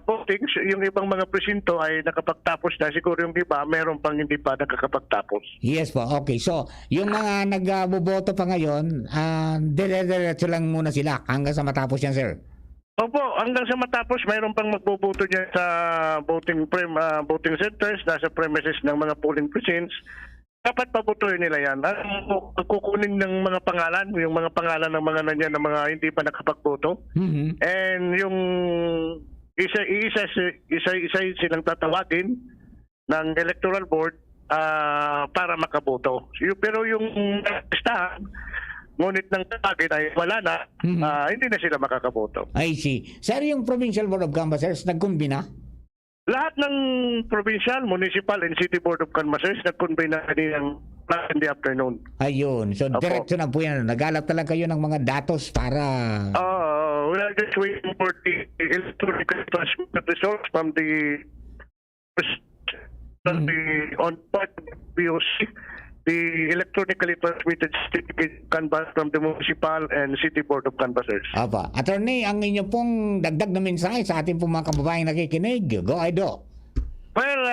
voting, yung ibang mga presinto ay nakapagtapos na. Siguro yung iba, meron pang hindi pa nakakapagtapos. Yes po. Okay. So, yung mga nagboboto pa ngayon, dire-diretso lang muna sila hanggang sa matapos yan, sir. Opo, hanggang sa matapos, mayroon pang magboboto dyan sa voting centers, nasa premises ng mga polling precincts. Dapat pabotohin nila yan. Ang kukunin ng mga pangalan, yung mga pangalan ng mga nandiyan na mga hindi pa nakapagboto. And yung isa silang tatawagin ng electoral board para makaboto. Pero yung listahan, ngunit ng tawagin ay wala na, hindi na sila makakaboto. I see. Sir, yung Provincial Board of Canvassers, nagkumbina? Lahat ng provincial, municipal, and city board of canvassers nag-convene na kanina in the afternoon. Ayun. So, Opo. diretso na po yan. Naghalap na lang kayo ng mga datos para... We are just waiting for the electronic transmitted results from the on part of the BOC, the electronically transmitted certificate canvass from the municipal and city board of canvassers. Apa. Attorney, ang inyo pong dagdag na mensahe sa ating pong mga kababayang nakikinig. Go, Aido. Well,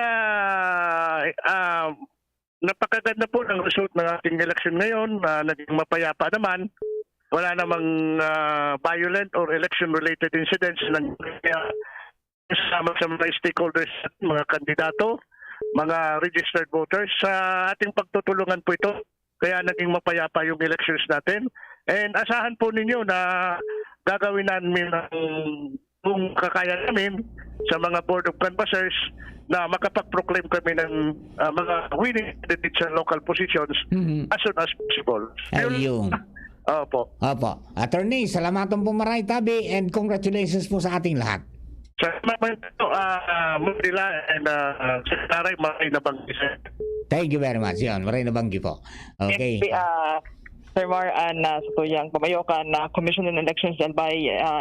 napakaganda po ng result ng ating election ngayon. Naging mapayapa naman. Wala namang violent or election-related incidents na kasama sa mga stakeholders at mga kandidato, mga registered voters. Sa ating pagtutulungan po ito, kaya naging mapayapa yung elections natin. And asahan po ninyo na gagawin namin kung kakaya namin sa mga board of canvassers na makapag-proclaim kami ng mga winning candidates sa local positions as soon as possible. Ayun. Opo. Opo. Attorney, salamatan po maray tabi and congratulations po sa ating lahat. Salamat po, Manila and Secretary Maray na Banggi. Thank you very much. Yun, maray na banggi po. Okay. Sir Mar, sa tuyang pamayokan na Commission on Elections by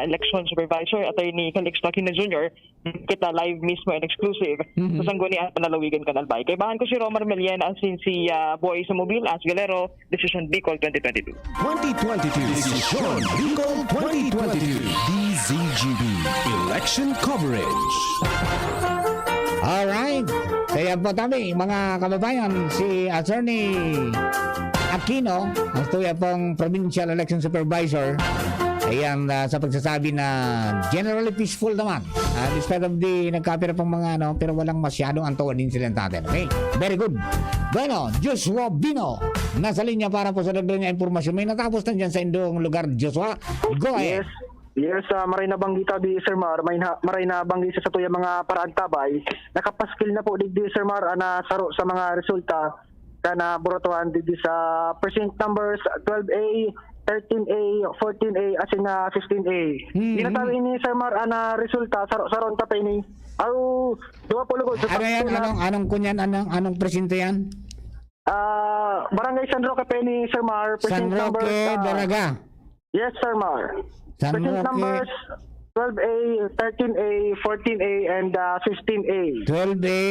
Election Supervisor Attorney Calixto Aquino Jr. kita live mismo and exclusive sa Sangguniang Panalawigan Kanalbay. Kay bahan ko si Romar Melian as si Boy sa Mobil as Galero, Decision Bicol 2022. 2022 Desisyon Bicol 2022 DZGB Election Coverage. Alright. Kaya po tabi, mga kababayan, si Attorney Aquino, ang tuya pong Provincial Election Supervisor, ayan sa pagsasabi na generally peaceful naman. Despite of the nagkapira pang mga pero walang masyadong antuan incident natin. Okay? Very good. Bueno, Joshua Bino, nasa linya para po sa dagdag niya impormasyon. May natapos na dyan sa indong lugar, Joshua. Go ahead. Yes, maray na banggi tabi Sir Mar, maray na banggi sa tuya mga paraan tabay. Nakapaskil na po digdi Sir Mar na saro sa mga resulta kana burotuhan dito sa precinct numbers 12A, 13A, 14A, asin na 15A. Ginatabi ini Sir Mar ana resulta saron ta pa ini. Aw, duwa po lugod sa Ano yan? Anong kunyan? Anong presinto yan? Barangay San Roque pa ini Sir Mar, San precinct numbers. Roque, Dalaga. Yes, Sir Mar. San Precinct Roque. numbers 12A, 13A, 14A, and 15A. 12A,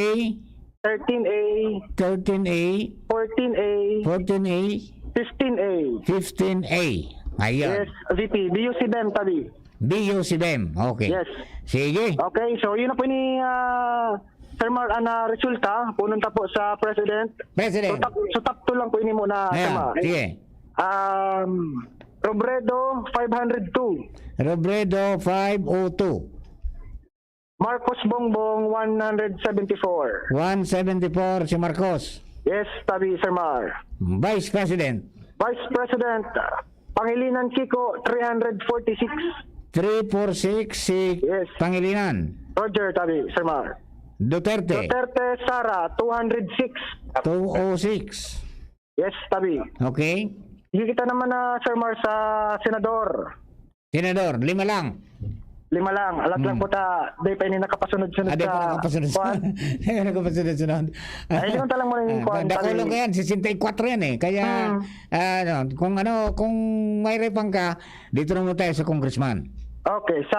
13A, 13A, 14A, 14A, 15A. 15A. Ayun. Yes, VP. BUC BEM tabi. BUC BEM. Okay. Yes. Sige. Okay, so yun na po ni Sir Mar ana resulta. Pununta po sa President. President. So top 2 lang po ini muna, Sir Ayan. Mar. Sige. Robredo 502. Robredo 502. Marcos Bongbong 174. 174 si Marcos. Yes, tabi Sir Mar. Vice President. Vice President Pangilinan Kiko 346. 346 si Yes. Pangilinan. Roger tabi Sir Mar. Duterte. Duterte Sara 206. 206. Yes, tabi. Okay. Kita naman na Sir Mar sa Senador. Senador, 5 lang. 5 lang. Alat lang po ta. Di pa ini nakapasunod-sunod Ade pa sa nakapasunod-sunod. Nakapasunod-sunod. Ay, hindi ko talang mo yung kuhan. Dakulong ko yan, 64 yan eh. Kaya, kung may repang ka, dito na mo tayo sa congressman. Okay, sa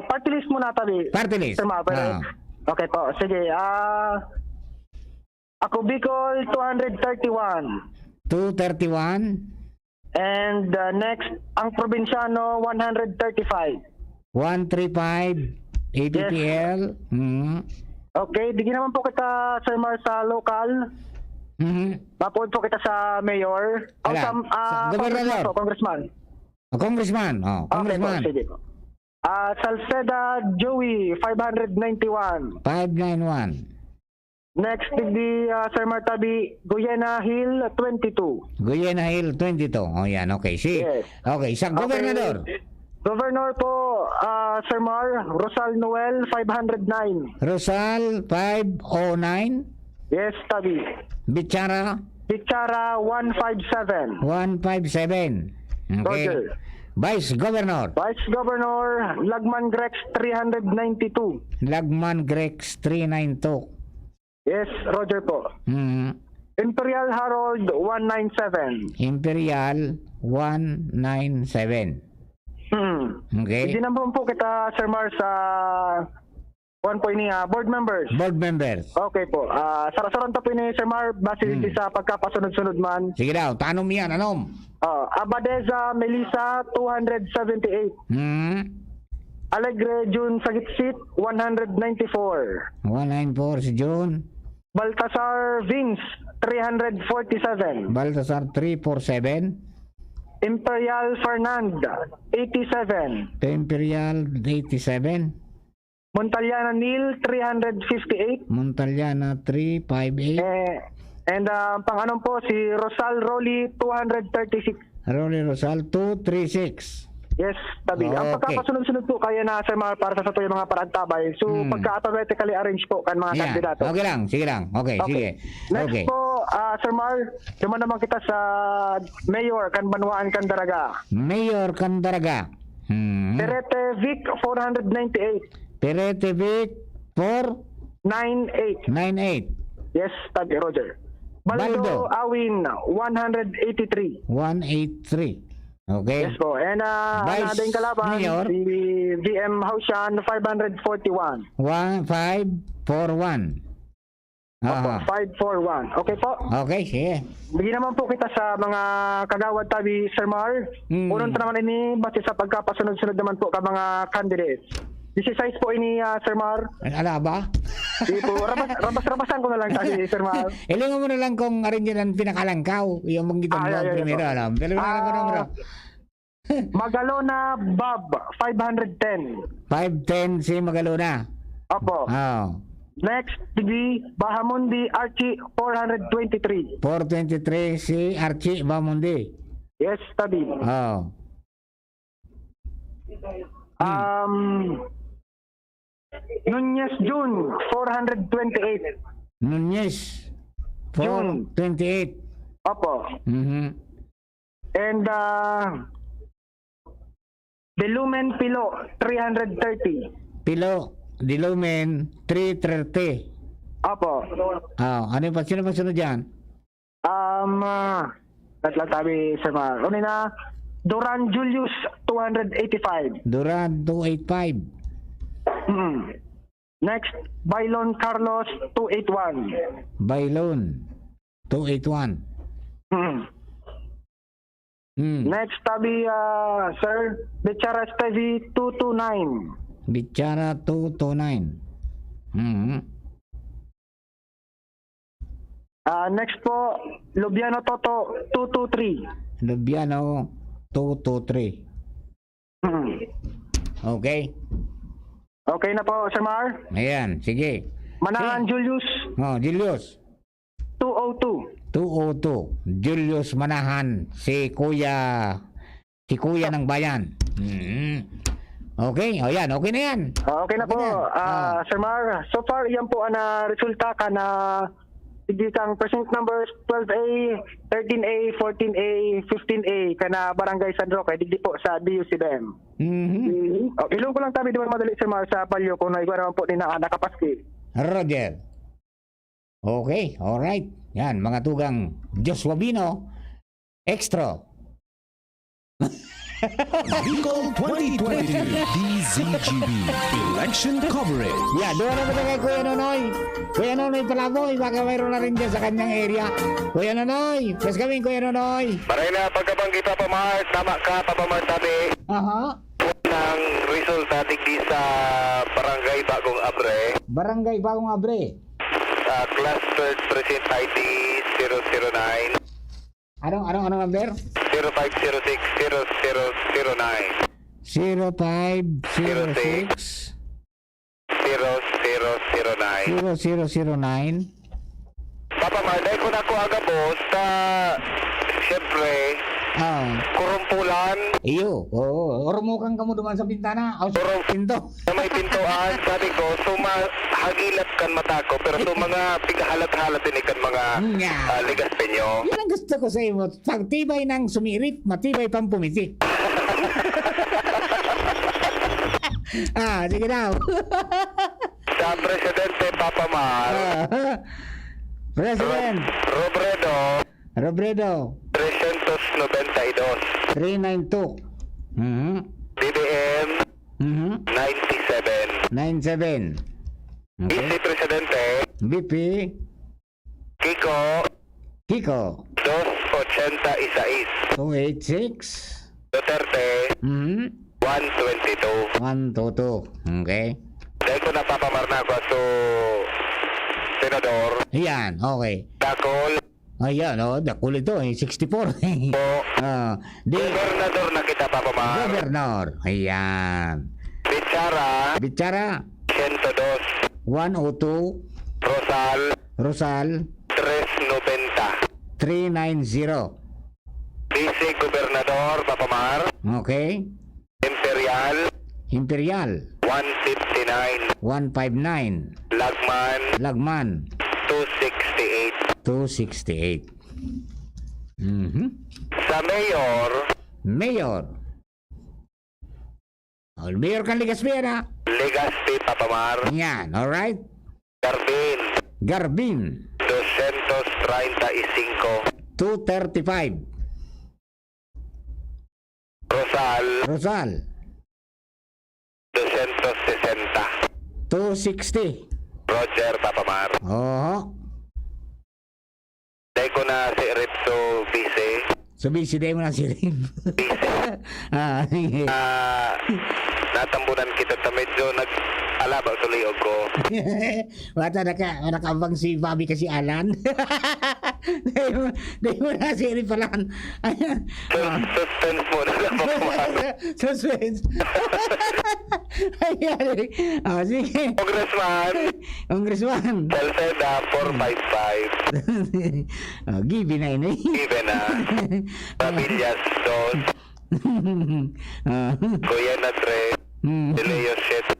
party list muna tabi. Party list. Sir Mar, okay po. Sige. Ako Bicol 231. 231. And next, ang probinsyano 135. 135 APPL. Okay, digin naman po kita Sir Mar sa local. Mapod po kita sa mayor. O Wala. Sa gobernador. Congressman. Congressman. Congressman. Okay po, sige po. Salceda Joey 591. 591. Next, digdi Sir Mar tabi Guyena Hill 22. Guyena Hill 22. O yan, okay. Yes. Okay, sa gobernador. Governor po, Sir Mar, Rosal Noel 509. Rosal 509. Yes, tabi. Bichara Bichara 157. 157. Okay. Roger. Vice Governor. Vice Governor Lagman Grex 392. Lagman Grex 392. Yes, Roger po. Imperial Harold 197. Imperial 197. Okay. Hindi naman po kita, Sir Mar, sa board members. Board members. Okay po. Sarasaran to po ni Sir Mar, base sa pagkapasunod-sunod man. Sige daw, tanom yan, anom? Abadeza Melissa 278. Alegre June Sagitsit 194. 194 si June. Baltasar Vince 347. Baltasar 347. Imperial Fernand 87. Imperial 87. Montaliana Neil 358. Montaliana 358. And pang-anom po si Rosal Rolly 236. Rolly Rosal 236. Yes, tabi. Ang Okay. pagkapasunod-sunod po kaya na Sir Mar para sa yung mga parantabay. So pagka-automatically arrange po kan mga kandidato. Okay lang, sige lang. Okay, sige. Next Okay. po, Sir Mar, duman naman kita sa Mayor kan Banwaan Candaraga. Mayor Candaraga. Perete Vic 498. Perete Vic 98. 498. Yes, tabi Roger. Baldo Awin 183. 183. Okay. Yes po. And Vice another kalaban, Mayor? si VM Hausyan 541. 1541. Opo, 541. Okay po. Okay, sige. Bigyan naman po kita sa mga kagawad tabi, Sir Mar. Unang naman ini, base sa pagkapasunod-sunod naman po ka mga candidates. 16 po ini, Sir Mar. Ala ba? Di po, rabas-rabasan ko na lang tayo, Sir Mar. Ilingan mo na lang kung arin yun ang pinakalangkaw. Yung manggitan mo primero. Alam. Dalawa na lang ko numero. Magalona Bob 510. 510 si Magalona. Opo. Next, TV Bahamundi Archie 423. 423 si Archie Bamundi. Yes, tabi. Nunez June 428. Nunez June. 28. Opo. Mhm. And Belumen Pilo, 330. Pilo, Dilumen, 330. Opo. Ano yung sino pa sunod dyan? Tatlang tabi, Sir Mar. Una na, Duran Julius, 285. Duran, 285. Next, Bailon Carlos, 281. Bailon, 281. Next, tabi, Sir, Bichara Stevie, 229. Bichara, 229. Mhm. Next po, Lubiano Toto, 223. Lubiano, 223. Okay. Okay na po, Sir Mar. Ayan, sige. Manahan Julius, Julius, 202. 202. Julius Manahan, si Kuya ng bayan. Okay, ayan, okay na yan. Okay na po, Sir Mar. So far, yan po ang resulta ka na kang present numbers 12A, 13A, 14A, 15A kana Barangay San Roque, digdi po sa DUCBM. Ilong ko lang tabi di man madali, Sir Mar, sa palyo kung naigwa naman po ni na nakapaski. Roger. Okay, alright. Yan, mga tugang Joshua Bino, extra. Bicol 2022 DZGB Election Coverage. Yeah, doon na ba kay Kuya Nonoy? Kuya Nonoy Palaboy, baka mayroon na rin dyan sa kanyang area. Kuya Nonoy, plus kami Kuya Nonoy. Maray na pagkabanggi Papa Mars, tama ka Papa Mars tabi. Aha. Ng resulta digdi sa Barangay Bagong Abre, Barangay Bagong Abre. Class 3rd Precinct ID 009 Anong number? 0506-0009 0506 0009. 0009. Papa Mar, dahil ko na ko aga boss, siyempre, kurumpulan, Iyo, ormukan ka mo duman sa bintana. Sa pinto. na may pintuan, sabi ko, hagilat kan mata ko, pero mga pigahalat-halat din ikan mga ligas penyo. Yan ang gusto ko sa iyo. Pagtibay ng sumirip, matibay pang pumitik. Sige daw. Sa Presidente Papa Mar, President Robredo, 392, 392. BBM, 97. 97. Vice Presidente, BP Kiko, 286. 286. Duterte, 122. 122. Okay. Dahil ko napapamarna ko sa Senador, Yan, okay. Dakol, Ayan, dakul ito, 64. Gobernador na kita Papamar, Governor. Ayan. Bichara, 102. 102. Rosal, 390. 390. Vice Gobernador Papamar, Okay. Imperial, 159. 159. Lagman, 268. 268. Sa Mayor, Mayor kan Legazpi na. Legazpi Papamar, Yan, alright. Garbin, 235. 235. Rosal, 260. 260. Roger Papamar. Dahil ko na si Rizzo Vice. Sabi mo na si Rin. Sige. Natambunan kita ta medyo nag-alabang tuliog ko. Wata nakabang si Bobby kasi Alan. Dahil mo na si Rin palaan. Suspense mo na lang Papamar. Suspense. Ayan. Sige. Congressman. Salceda 455. Give na ini. Given na. Pamillas 2. Kuya na 3. Deleo 7.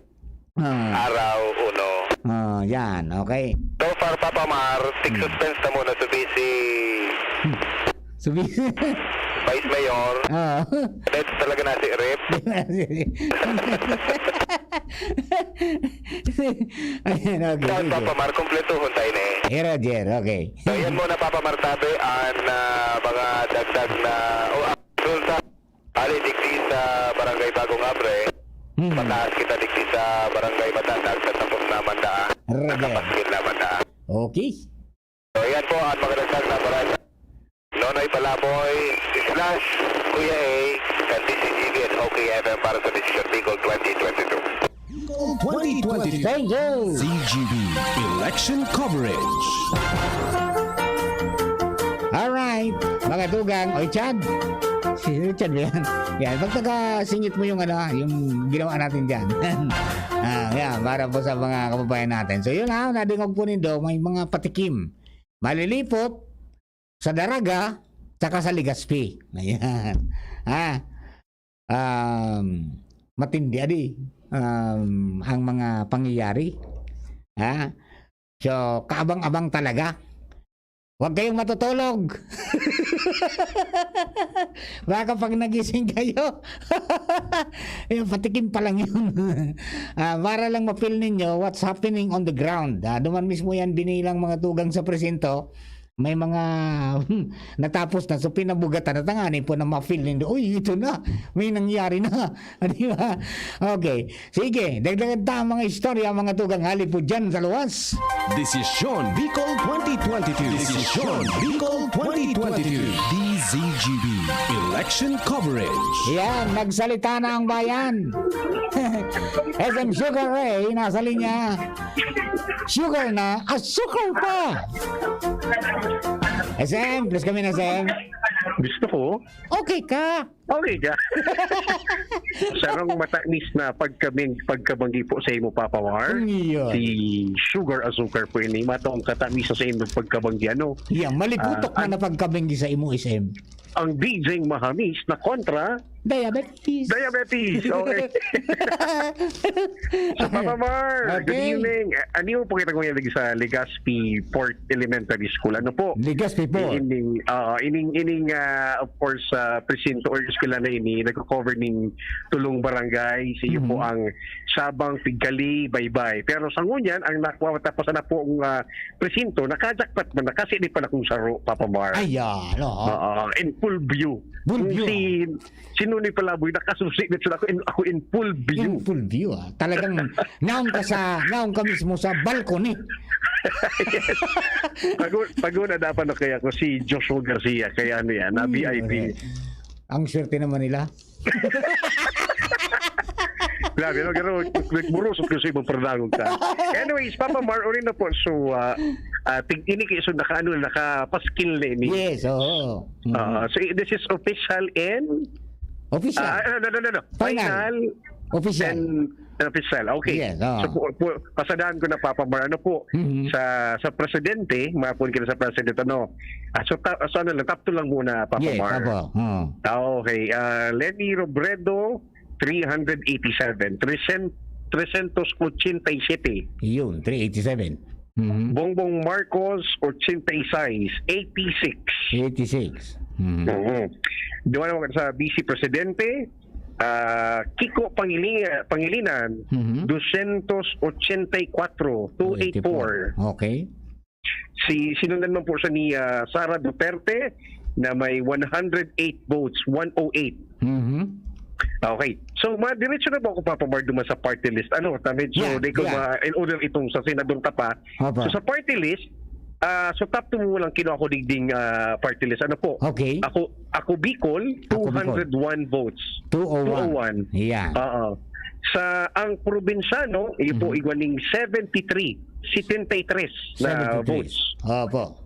Araw 1. Oh, yan, okay. So far, Papa Mar, suspense na muna sa busy Sabi. Vice Mayor. Oh. Ito talaga na si Rip. Ayan, okay. Saan, sige. Papa Mar, kumpletuhon tayo na eh. Roger, okay. So yan muna, Papa Mar, tabi ang mga dagdag na resulta. Ali, digdi sa Barangay Bagong Abre. Mataas kita digdi sa Barangay Matatag sa tapos na mandaan. Roger. Paskil na mandaan. Okay. So yan po ang mga dagdag na barangay. Nonoy Palaboy, / Kuya A, and DCGB and OKFM para sa Decision Bicol 2022. Bicol 2022 Thank you. ZGB Election Coverage. Alright, mga tugang. Oy, Chad. Si Chad ba yan? Yan, pag taga-singit mo yung yung ginawa natin dyan. Yan, para po sa mga kababayan natin. So yun nadingog po nindo, may mga patikim. Malilipot sa Daraga, tsaka sa Legazpi. Ayan. Matindi, adi. Ang mga pangyayari. So, kaabang-abang talaga. Huwag kayong matutulog. Baka pag nagising kayo, patikim pa lang yun. Para lang ma-feel ninyo what's happening on the ground. Duman mismo yan binilang mga tugang sa presinto. May mga natapos na, so pinabugatan at tanganin po na ma-feel ninyo, uy, ito na, may nangyari na. Di ba? Okay. Sige, dagdagan ta mga istorya, mga tugang hali po dyan sa luwas. Desisyon Bicol 2022. Desisyon Bicol 2022. DZGB Election Coverage. Yan, nagsalita na ang bayan. SM Sugar Ray, nasa linya. Sugar na, sugar pa. SM, please kami na SM. Gusto ko. Okay ka. Okay ka. Sarang matanis na pagkabanggi po sa imo, Papa War. Si Sugar Azúcar po ini. Matong katamis sa imo pagkabanggi. Yan, malibutok na pagkabanggi sa imo, SM. Ang DJ Mahamis na kontra Diabetes. Okay. So, Papa Mar, good evening. Ano po kita ko yan sa Legazpi Port Elementary School? Ano po? Legazpi Port. Ining of course, presinto or eskwela na ini, nagko-cover ning tulong barangay. Sa iyo po ang Sabang, Pigkali, Baybay. Pero sa ngunyan, ang nakawatapos na po ang presinto, nakajakpat mo na kasi di pa na kung saro, Papa Mar. Ayan. In full view. Si Nunoy Palaboy, nakasusi na sila ako in full view. In full view, Talagang naong ka mismo sa balcony. Yes. Paguna dapat na kaya ko si Joshua Garcia, kaya na VIP. Ang swerte naman nila. Grabe, pero nagburusot ko sa ibang pernangong ka. Anyways, Papa Mar, ulit na po. So, ini kayo nakapaskil na ini. Yes, oo. So, this is official and... Official? No. Final. Official. And official. Okay. Yes, So, pasadaan ko na, Papa Mar, sa presidente, mapun kita sa presidente, so top 2 lang muna, Papa Mar. Yes, Okay. Lenny Robredo, 387. 387. Yun, 387. Bongbong Marcos, 86. 86. Diba naman sa Vice Presidente, Kiko Pangilinan, 284. 284. Okay. Sinundan naman po siya ni Sara Duterte na may 108 votes, 108. Okay. So, diretso na ba ako, Papa Mar, duman sa party list? Medyo in order itong sa senadong tapa. So, sa party list, so top 2 mo lang kinuha ko digding party list. Okay. Ako Bicol, 201 votes. 201. Yeah. Sa ang probinsyano, po igwaning 73 na votes. Opo.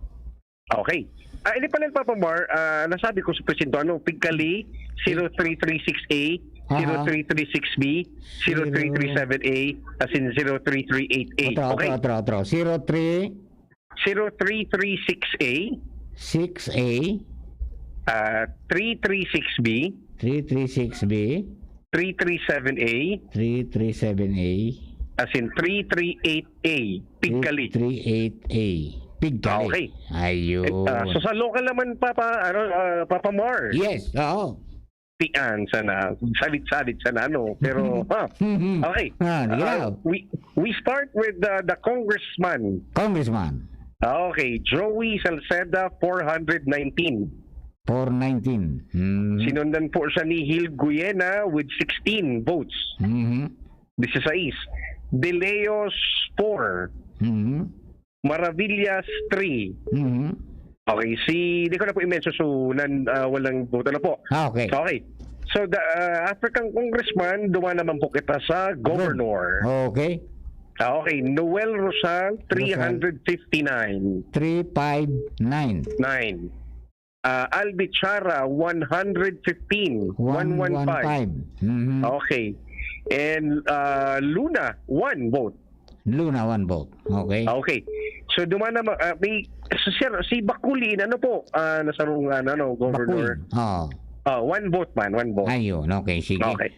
Okay. Ini pala, Papa Mar, nasabi ko sa presinto, Pigkali, 0336A, 0336B, 0337A, as in 0338A. Okay? Otro. 0336A, 6A, 336B, 336B, 337A, 337A, As in 338A, Pigkali. 338A. Pigkali. Okay. Ayun. So sa local naman, Papa Mar. Yes, oo. Tian sana, salit-salit sana, ano. Pero, okay. We start with the congressman. Congressman. Okay, Joey Salceda, 419. 419. Sinundan po siya ni Hil Guyena with 16 votes. 16. De Leos, 4. Maravillas, 3. Okay, di ko na po i-mention, so walang vote na po. Okay. Okay. So the African congressman, duwa naman po kita sa governor. Okay. Okay, Noel Rosal, 359. 359. 9. Albi Chara, 115. 115. Okay. And Luna, 1 vote. Luna, 1 vote. Okay. Okay. So dumaan naman si Bakulin, ano po? Nasa governor. Oh. 1 vote man, 1 vote. Ayun, okay, sige. Okay.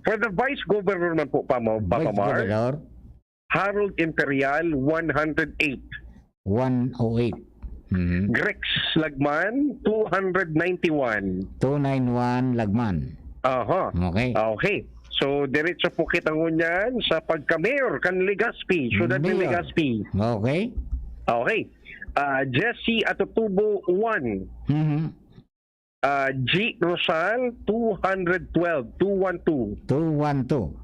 For the vice governor man po, Papa Vice Mar, Governor, Harold Imperial, 108. 108. Grex Lagman, 291. 291 Lagman. Okay. Okay. So, diretso po kita ngunyan sa pagka-mayor kan Legazpi, Ciudad de Mayor. Legazpi. Okay. Okay. Jesse Atutubo, 1. G. Rosal, 212. 212. 212.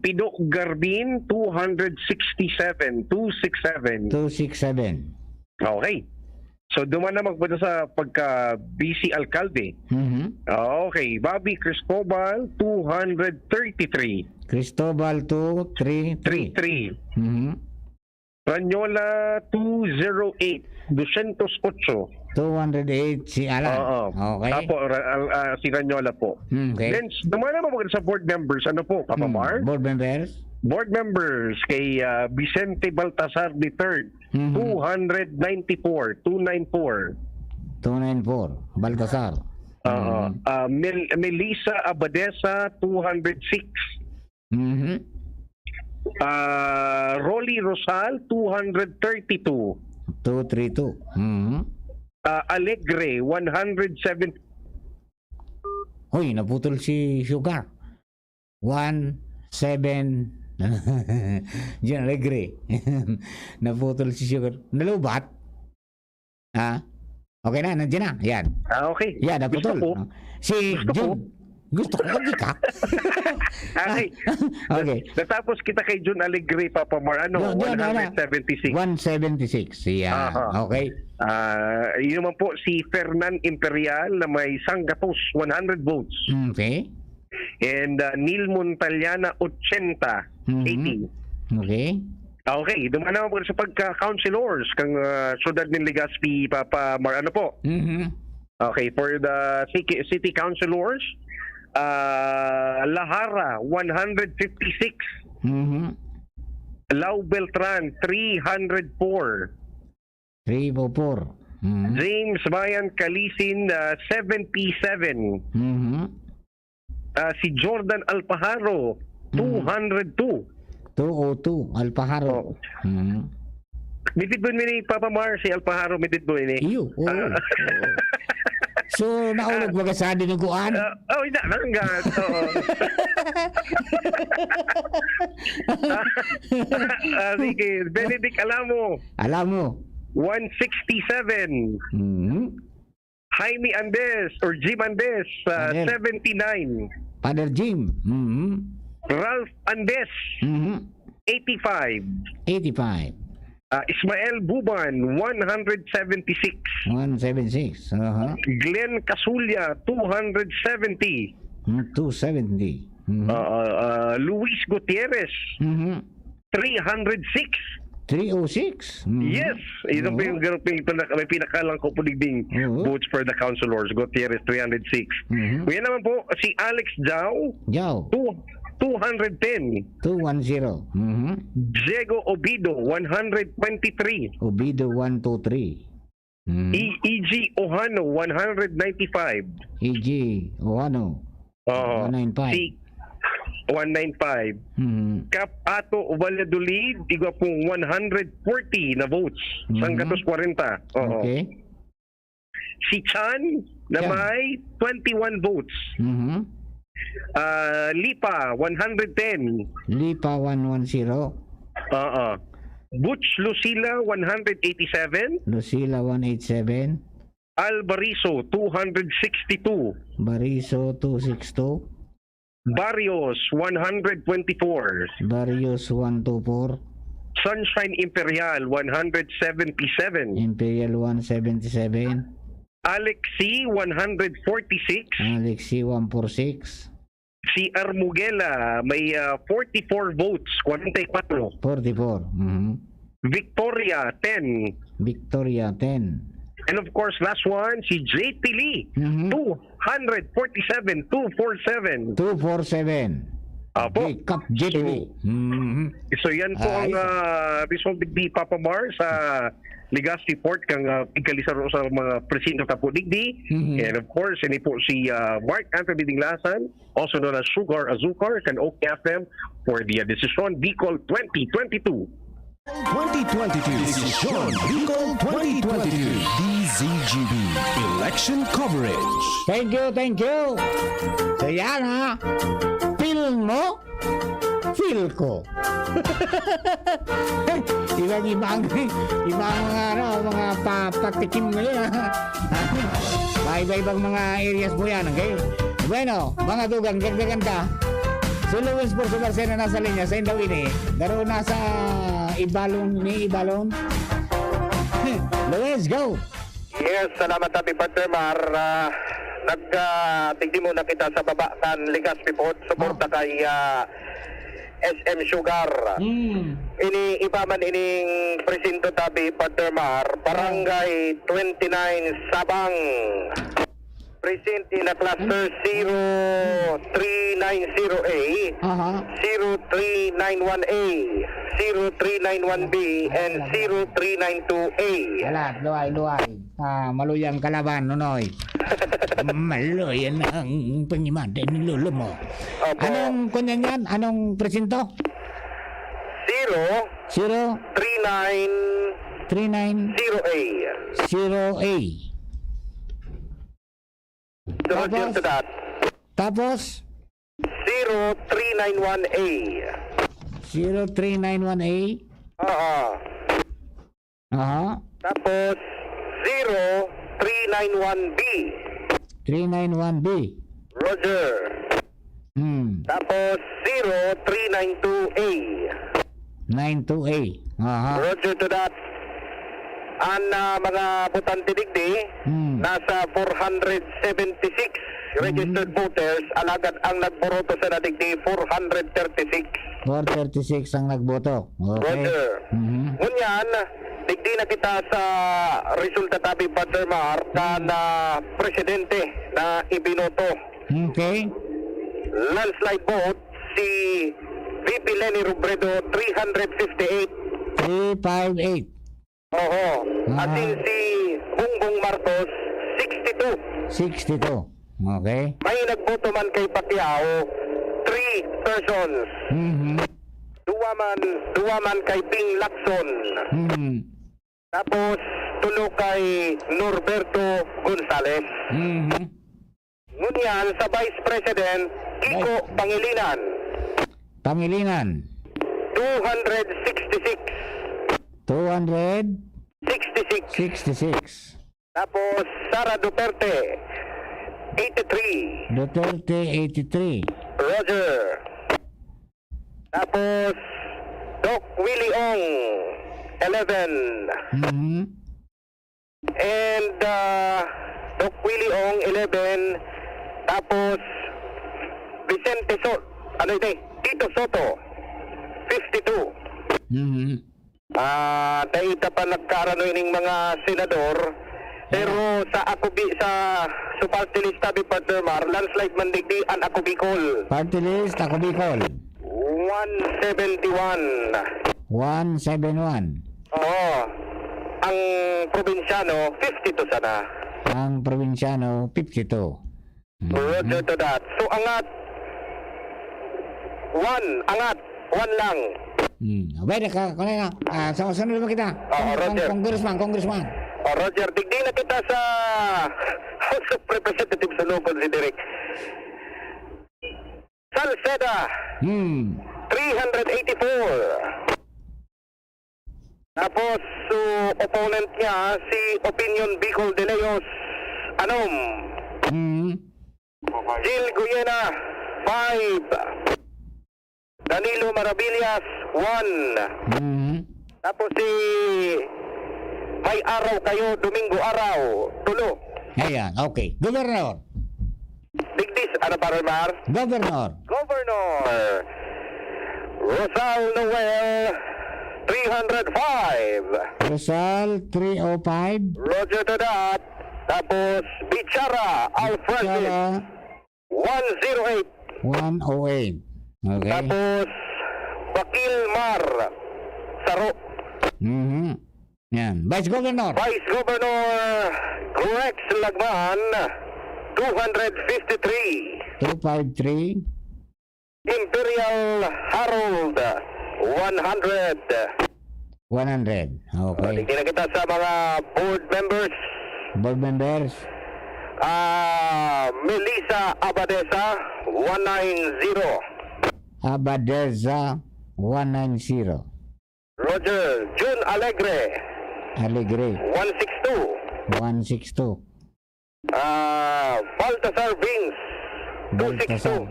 Pidok Garbin, 267. 267. 267. Okay. So, duman naman po sa pagka-BC Alcalde. Okay. Bobby Cristobal, 233. Cristobal 233. 33. Ranyola, 208. 208. 208 si Alan. Okay. Apo, si Ranyola po. Okay. Then, duman naman po sa board members. Ano po, Papa Mar? Board members. Board members kay Vicente Baltasar III, 294. 294. 294. Baltasar. Melissa Abadesa, 206. Rolly Rosal, 232. 232. Alegre, 107. Hoy, naputol si Sugar. 17. Diyan, Alegre. Naputol si Sugar. Nalubat? Ha? Okay na, nandiyan na. Yan. Okay. Yan, naputol. Gusto ko. Si Jun. Gusto ko ka. Okay. Okay. Natapos kita kay Jun Alegre, Papa Mar. 176. 176. Yan. Okay. Yun naman po si Fernan Imperial na may Sangatos, 100 votes. Okay. And Neil Montaliana, 80. 80. Okay. Okay, dumaan naman po sa pagka-councilors kang Ciudad ng Legazpi, Papa Mar. Ano po? Okay, for the city councilors, Lahara, 156. Lau Beltran, 304. 304. James Bayan Calisin, 77. Si Jordan Alpajaro, 202. 202. Alpajaro. Midid mo ni Papa Mar, si Alpajaro, midid mo ni. Iyo. So, naulog mga sa dinuguan? Hindi. Nanggat. Sige, Benedict Alamo. Alamo. 167. Jaime Andes or Jim Andes, 79. Father Jim. Ralph Andes, 85. 85. Ismael Buban, 176. 176. Glenn Casulia, 270. 270. Luis Gutierrez, 306. 306. Yes. Ito po yung may pinakalang ko po digding votes for the councilors. Gutierrez, 306. Ngayon naman po, si Alex Jao, 210. 210. Diego Obido, 123. Obido, 123. E.G. Ohano, 195. E.G. Ohano, 195. 195. Cap Ato Valladolid, igwa pong 140 na votes. Sanggatos 40. Oo. Okay. Si Chan na Chan. may 21 votes. Lipa, 110. Lipa 110. Oo. Butch Lucila, 187. Lucila 187. Albarizo, 262. Bariso 262. Barrios, 124. Barrios 124. Sunshine Imperial, 177. Imperial 177. Alex C, 146. Alexi 146. Si Armugela, may 44 votes, 44. 44. Victoria, 10. Victoria 10. And of course, last one, si JT Lee, 247, 247. 247. Apo. Cup JTV. So yan po ang result digdi Papa Mar sa Legazpi Port kang igkalisar sa mga presinto tapo digdi. And of course, ini po si Mark Anthony Dinglasan, also known as Sugar Azúcar, kan OKFM for the Decision Bicol 2022. 2022 Decision Bicol 2022 DZGB Election Coverage. Thank you, thank you. So yan ha. Feel mo, feel ko. Ibang mga patikim ngayon ha. Iba-ibang mga areas mo yan, okay? Bueno, mga dugang, ganda-ganda. Si Luis Porso Marcena nasa linya sa Indaw ini. Daro nasa Ibalon. Luis, go! Yes, salamat Happy Partner Mar. Nagtigdi muna kita sa baba kan Legazpi Port. Suporta kay SM Sugar. Ini iba man ining presinto tabi Partner Mar. Barangay 29 Sabang. Presinti na cluster 0390A, 0391A, 0391B, and 0392A. Alat, luay. Maluyang kalaban, nonoy. Maluyan ang pangimada ni lolo mo. Opo. Anong kunyan yan? Anong presinto? 03990A. 0A. Roger to that. Tapos? 0391A. 0391A. Tapos? 0391B. 391B. Roger. Tapos 0392A. 92A. Roger to that. Ang mga botante digdi, nasa 476 registered voters, alagad ang nagboroto sa nadigdi 436. 436 ang nagboto. Okay. Roger. Ngunyan, digdi na kita sa resulta tabi Patermar na presidente na ibinoto. Okay. Landslide vote, si VP Lenny Robredo 358. 358. Oho. Atin si Bongbong Marcos 62. 62. Okay. May nagboto man kay Pacquiao 3 persons. Duwa man kay Ping Lacson. Tapos tulo kay Norberto Gonzales. Ngunyan sa Vice President Kiko Pangilinan. 266. 266. Tapos Sara Duterte 83. Duterte 83. Roger. Tapos Doc Willie Ong 11. And Doc Willie Ong 11. Tapos Vicente Soto, Tito Soto 52. Taita pa nagkarano ining mga senador, pero sa party list tabi Partner Mar, landslide man digdi an ako Bicol. Party list, ako Bicol. 171. 171. Oo. Ang probinsyano, 52 sana. Ang probinsyano, 52. Roger to that. So angat 1, angat. 1 lang. Pwede ka, kanina. Sunod naman kita. Roger. Congressman. Roger, digdi na kita sa House of Representatives sa local si Derek. Salceda, 384. Tapos, opponent niya, si Opinion Bicol de Leos, Anom. Jill Guyena, 5. Danilo Maravillas, 1. Tapos si May Araw Kayo, Domingo Araw, 2. Ayan, okay. Governor. Digdis, ano pa rin, Mar? Governor. Rosal Noel, 305. Rizal, 305. Roger to that. Tapos Bichara Alfred, Sara, 108. 108. Okay. Tapos Bakil Mar Saro. Yan. Vice Governor. Vice Governor Grex Lagman, 253. 253. Imperial Harold, 100. 100. Okay. Tingin na kita sa mga board members. Board members. Melissa Abadesa, 190. Abadeza, 190. Roger Jun Alegre, Alegre, 162. 162. Baltasar Vince, 262.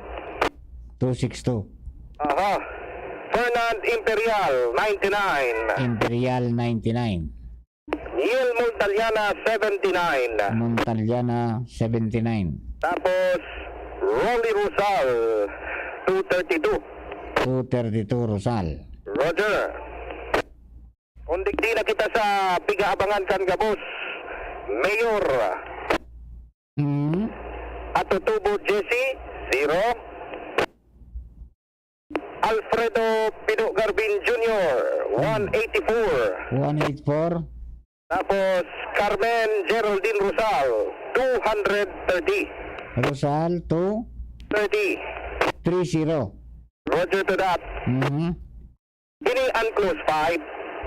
262. Fernand Imperial, 99. Imperial, 99. Neil Montaliana, 79. Montaliana, 79. Tapos Rolly Rosal, 232. 232 Rosal. Roger. Kung digdi na kita sa Pigaabangan kan Gabos, Mayor Atutubo Jesse, 0. Alfredo Pino Garbin Jr., 184. 184. Tapos Carmen Geraldine Rosal, 230. Rosal, 30. 230. Roger to that. Ini unclosed 5.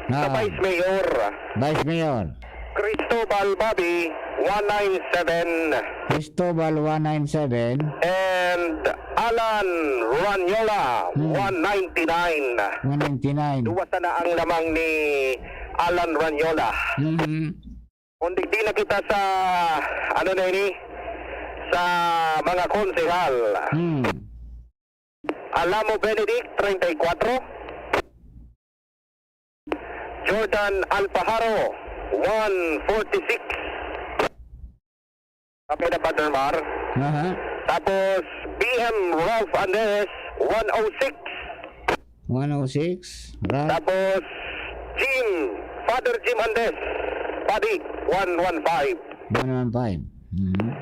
Sa Vice Mayor, Vice Mayor. Cristobal Bobby, 197. Cristobal, 197. And Alan Ranyola, 199. 199. Duwasa na ang lamang ni Alan Ranyola. Kung di na kita sa, ano na ini, sa mga konsehal. Alamo Benedict, 34. Jordan Alpajaro, 146. Okay na, Brother Mar. Tapos BM Ralph Andres, 106. 106. Right. Tapos Father Jim Andres, Padi, 115. 115.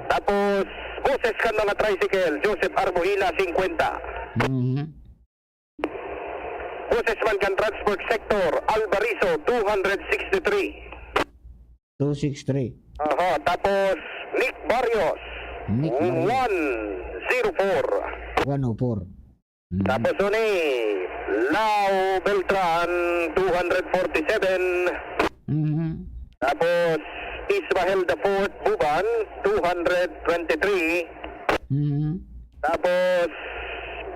Tapos boses kan mga tricycle, Joseph Arbohila, 50. Boses man kan transport sector, Albarizo, 263. 263. Tapos Nick Barrios, 104. 104. Tapos ni Lau Beltran, 247. Tapos Ismael Dafort Buban, 223. Tapos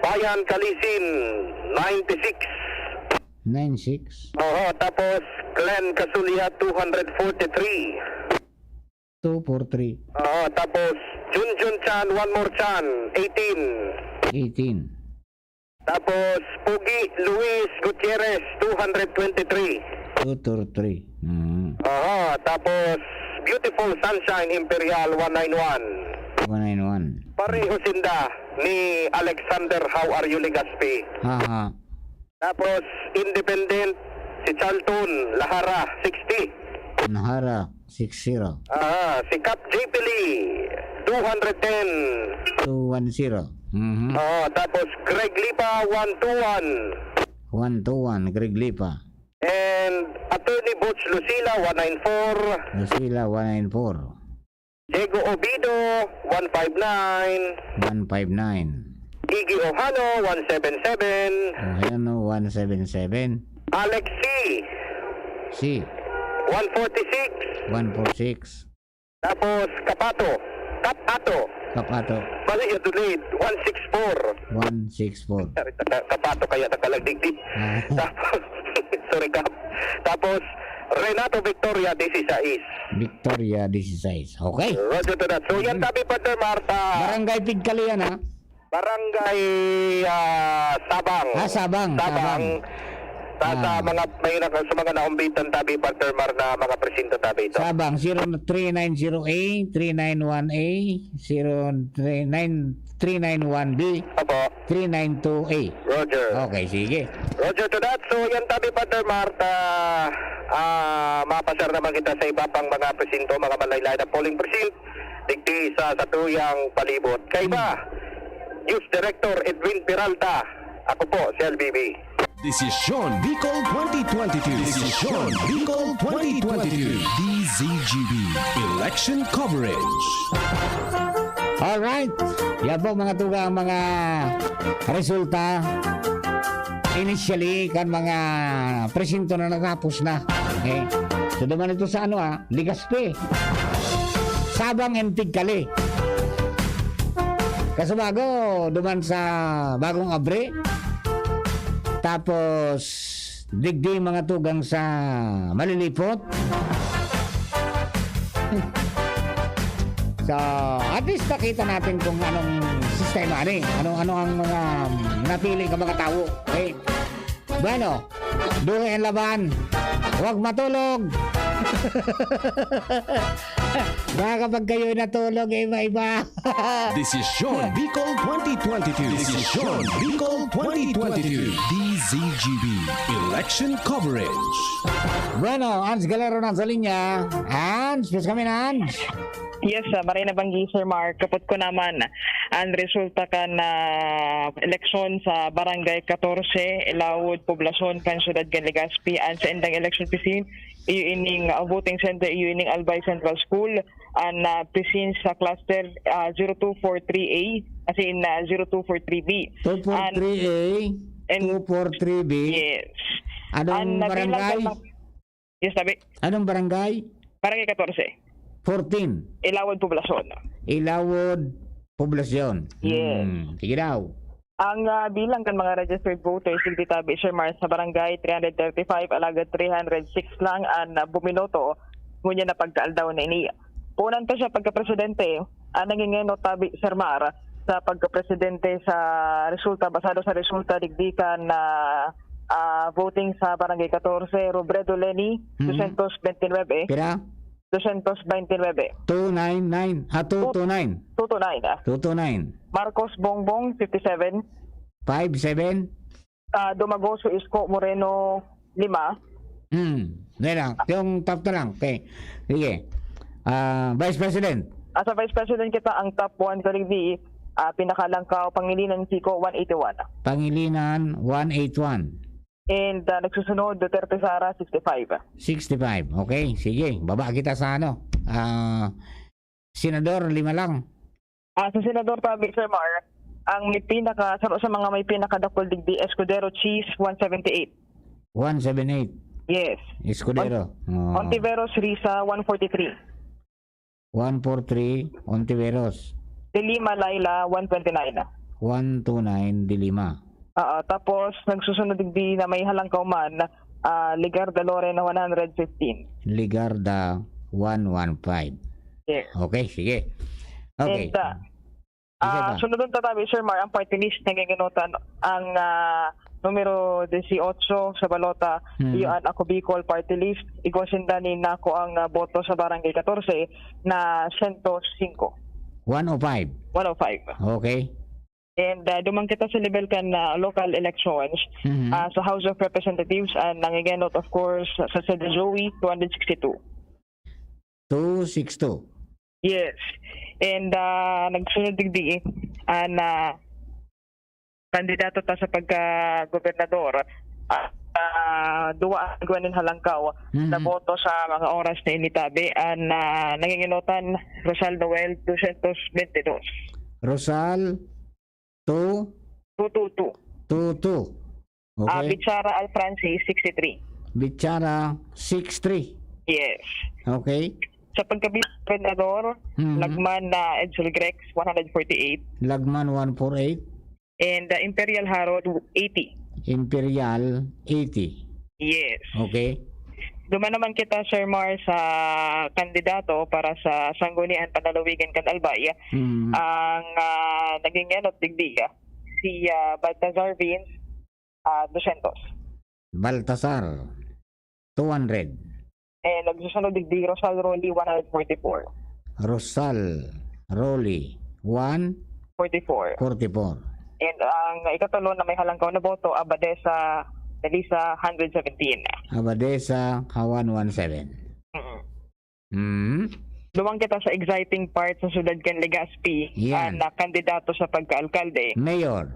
Bayan Kalisin, 96. 96. Tapos Glenn Casulia, 243. 243. Tapos Junjun Chan, one more Chan, 18. 18. Tapos Pugi Luis Gutierrez, 223. 243. Tapos Beautiful Sunshine Imperial, 191. 191. Pareho sinda ni Alexander How Are You Legaspi. Tapos Independent si Charlton Lahara, 60. Nahara, 60. Si Cap JP Lee, 210. 210. Tapos Greg Lipa, 121. 121. Greg Lipa. And Attorney Butch Lucila, 194. Lucila, 194. Diego Obido, 159. 159. Gigi Ohano, 177. Ohano, 177. Alex C, C, 146. 146. Tapos Kapato. Kapato, Bali yung delayed, 164. 164. Kapato kaya nakalagdigdig. Tapos, sorry Kap. Tapos, Renato Victoria, 16. Victoria, 16. Okay. Roger to that. So yan tabi partner Marta. Barangay Pigkali yan, ha? Barangay Sabang. Sabang. Sa mga may sa mga naumbitan tabi partner Mar na mga presinto tabi ito. Sabang 0390A, 391A, 0391B, Opo. 392A. Roger. Okay, sige. Roger to that. So yan tabi partner Marta. Mapasar naman kita sa iba pang mga presinto, mga malaylay na polling precinct. Digdi sa tuyang palibot. Kay ba? Youth Director Edwin Peralta. Ako po, si LBB. Desisyon Bicol 2022. Desisyon Bicol 2022. DZGB Election Coverage. Alright. Yan po mga tuga ang mga resulta. Initially, kan mga presinto na natapos na. Okay. So, duman ito sa Ligaspi. Sabang and Pigkali. Kasabago, duman sa Bagong Abre. Tapos, digdi mga tugang sa Malilipot. So, at least nakita natin kung anong sistema ano ang mga napili ka mga tao. Okay? Bueno, duhe ang laban. Huwag matulog. Baka kapag kayo'y natulog, iba-iba. Desisyon Bicol 2022. Desisyon Bicol 2022. DZGB Election Coverage. Bueno, Hans Galero na sa linya. Hans, please kami na Hans. Yes, maray na banggi Sir Mark. Kapot ko naman ang resulta ka na eleksyon sa Barangay 14, Ilawod, Poblasyon, kan Syudad kan Legazpi, ang sa endang election precinct, ining voting center, ining Albay Central School, ang precinct sa cluster 0243A, as in 0243B. 243A, 243B. Yes. Anong barangay? Yes, sabi. Anong barangay? Barangay 14. 14. Ilawod, Poblasyon. Ilawod, Poblasyon. Yes. Sige daw. Ang bilang kan mga registered voters digditabi Sir Mar sa barangay 335 alagad 306 lang ang buminoto ngunya na pagkaaldaw na ini. Punan to siya pagka-presidente, ang nangingenot tabi Sir Mar sa pagka-presidente sa resulta basado sa resulta digdikan na voting sa barangay 14 Robredo Lenny 229. Pira? 229. 299. 229. 229. 229. Marcos Bongbong 57. 57. Dumagoso Isko Moreno 5. Lang. Yung top na lang. Okay. Sige. Vice President. As a Vice President kita, ang top 1 kaligdi, pinakalangkaw, Pangilinan Kiko 181. Pangilinan 181. And nagsusunod Duterte Sara 65. 65. Okay. Sige. Baba kita sa Senador 5 lang. Sa Senador tabi Sir Mar, ang may sa mga may pinakadakol digdi Escudero Cheese 178. 178. Yes. Escudero. Ontiveros Risa 143. 143. Ontiveros. De Lima Laila 129. 129 de Lima. Tapos nagsusunod digdi na may halangkaw man, Ligarda Lore na 115. Ligarda 115. Yes. Okay, sige. Okay. And sunod ng tatabi Sir Mar, ang party list na gaganotan ang numero 18 sa balota, iyon ako Bicol party list, igwasinda ni nako ang boto sa barangay 14 na 105. 105. Okay. And dumang kita sa level kan local elections sa House of Representatives and nangigenot of course sa Sede Joey 262. 262. Yes. And nagsunod digdi ang kandidato ta sa pagka-gobernador duwa gwanin halangkaw na boto sa mga oras na initabi ang nanginginutan Rosal Noel 222. Rosal 2 222. 22. Okay. Bichara Alfrancis, 63. Bichara 63. Yes. Okay. Sa pagka-Gobernador, Lagman na Edsel Grex, 148. Lagman 148. And Imperial Harod, 80. Imperial 80. Yes. Okay. Duman naman kita, Sir Mar, sa kandidato para sa Sanggunian Panalawigan kan Albay. Ang naging digdi si Baltazar Vince 200. Baltasar 200. Nagsusunod digdi Rosal Roli 144. Rosal Roli 44. 144. And ang ikatulo na may halangkaw na boto, Abadesa Elisa 117. Abadesa 117. Lumang kita sa exciting part sa Sudad kan Legazpi Yan. na kandidato sa pagka-alkalde. Mayor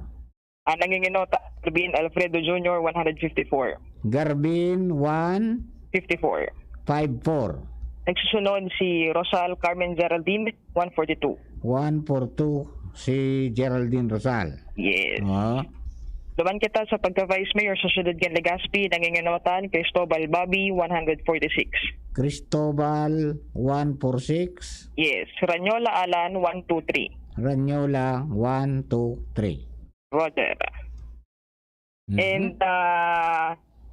Nanginginota Garbin Alfredo Jr. 154. Garbin 54. 154. Nagsusunod si Rosal Carmen Geraldine 142. 142 si Geraldine Rosal. Yes. Oh. Duman kita sa pagka-vice mayor sa Sudad kan Legazpi, nanginginawatan Cristobal Bobby 146. Cristobal 146. Yes. Ranyola Alan 123. Ranyola 123. Roger. And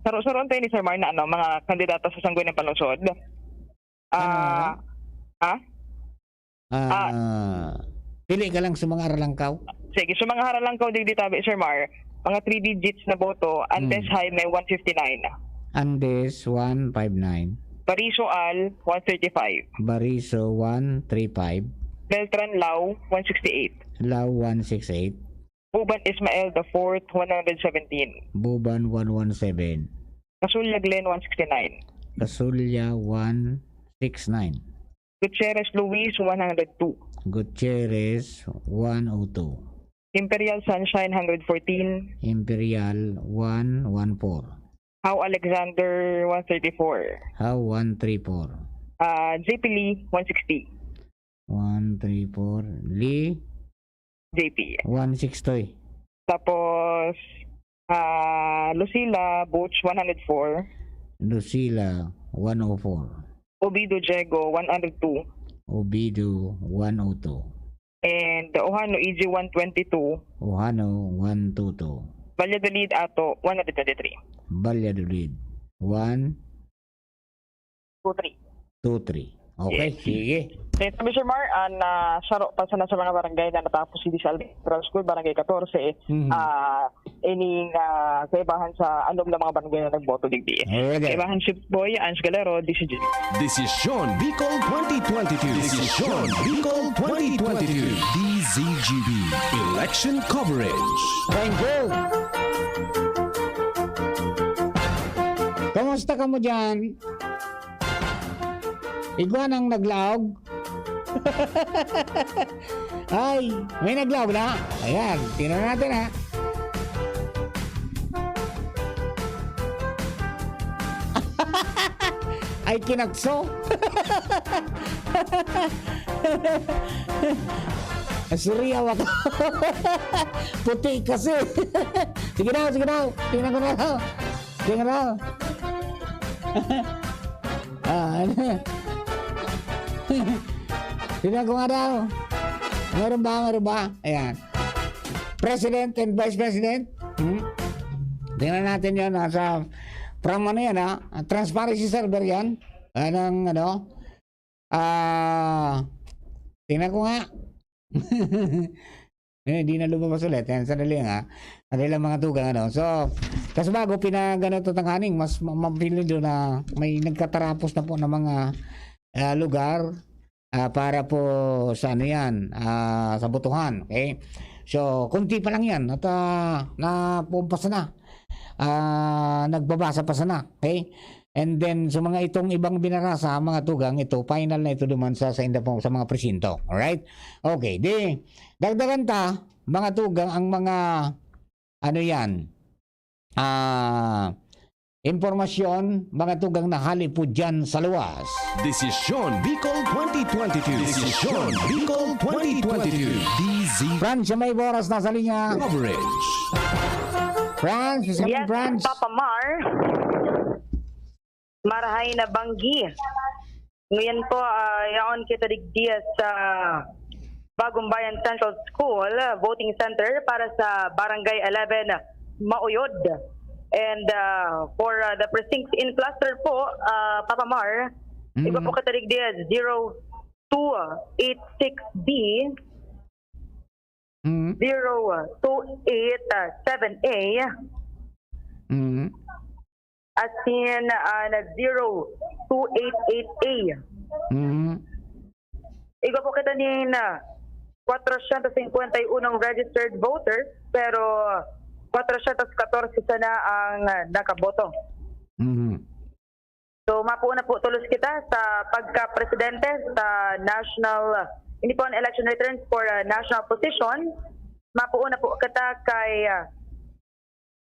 saron tayo ni Sir Mar na mga kandidato sa Sangguniang Panlungsod. Pili ka lang sa mga aralangkaw. Sige, sa mga haralangkaw digdi tabi, Sir Mar, mga 3 digits na boto, Andes Jaime 159. Andes 159. Bariso Al 135. Bariso 135. Beltran Lau 168. Lao 168. Buban Ismael the 4th 117. Buban 117. Kasulya Glen 169. Kasulya 169. Gutierrez Luis 102. Gutierrez 102. Imperial Sunshine 114. Imperial 114. How Alexander 134. How 134. JP Lee 160. 134. Lee JP. 160. Tapos Lucila Butch 104. Lucila 104. Obido Diego 102. Obido 102. And Ohano EG 122. Ohano 122. Valladolid Ato 123. Valladolid 123. 23. Okay, Yes. sige. Ito, Mr. Mar, saro pa sa mga barangay na natapos si Disal Central School, Barangay 14, ining kaibahan sa anom ng mga barangay na nagboto digdi. Okay. Kaibahan si Boy, Ans Galero, DCG. This is Sean Bicol 2022. This is Sean Bicol 2022. DZGB Election Coverage. Thank you. Kamusta ka mo dyan? Iguanang naglaog? Ay, may naglaog na. Ayan, tingnan natin ha. Ay, kinakso. Suriyaw ako. Puti kasi. Sige daw, sige daw. Tingnan ko na daw. Tingnan daw. Ano? Tingnan ko nga daw. Meron ba? Ayan. President and Vice President. Tingnan natin yun. From ano yan ha? Transparency server yan. Anong ano? Tingnan ko nga. Hindi na lumabas ulit. Yan, sandali nga. Ano lang mga tugang ano. So, kasi bago pinagano ito tanghaning, mas mapili doon na may nagkatarapos na po ng mga lugar para po sa ano yan, sa botohan. Okay? So, kunti pa lang yan at napumpas na. Nagbabasa pa sana. Okay? And then, sa mga itong ibang binarasa, mga tugang, ito, final na ito duman sa mga presinto. Alright? Okay. Di, dagdagan ta, mga tugang, ang mga, ano yan, impormasyon, mga tugang na hali po dyan sa luwas. This is Sean Bicol 2022. This is Sean Bicol 2022. DZ Francia May Boras nasa linya. Coverage. France, Yes, France. Papa Mar. Marahay na banggi. Ngayon po, yaon kita digdiya sa Bagong Bayan Central School Voting Center para sa Barangay 11 Mauyod. And for the precincts in cluster po, Papa Mar, iba po kita digdiya 0286B, 0287A, as in na 0288A. Igo po kita ni 451 registered voters, pero 414 sana ang nakaboto. So mapuuna po tulos kita sa pagka-presidente sa national, hindi po ang election returns for national position. Mapuuna po kita kay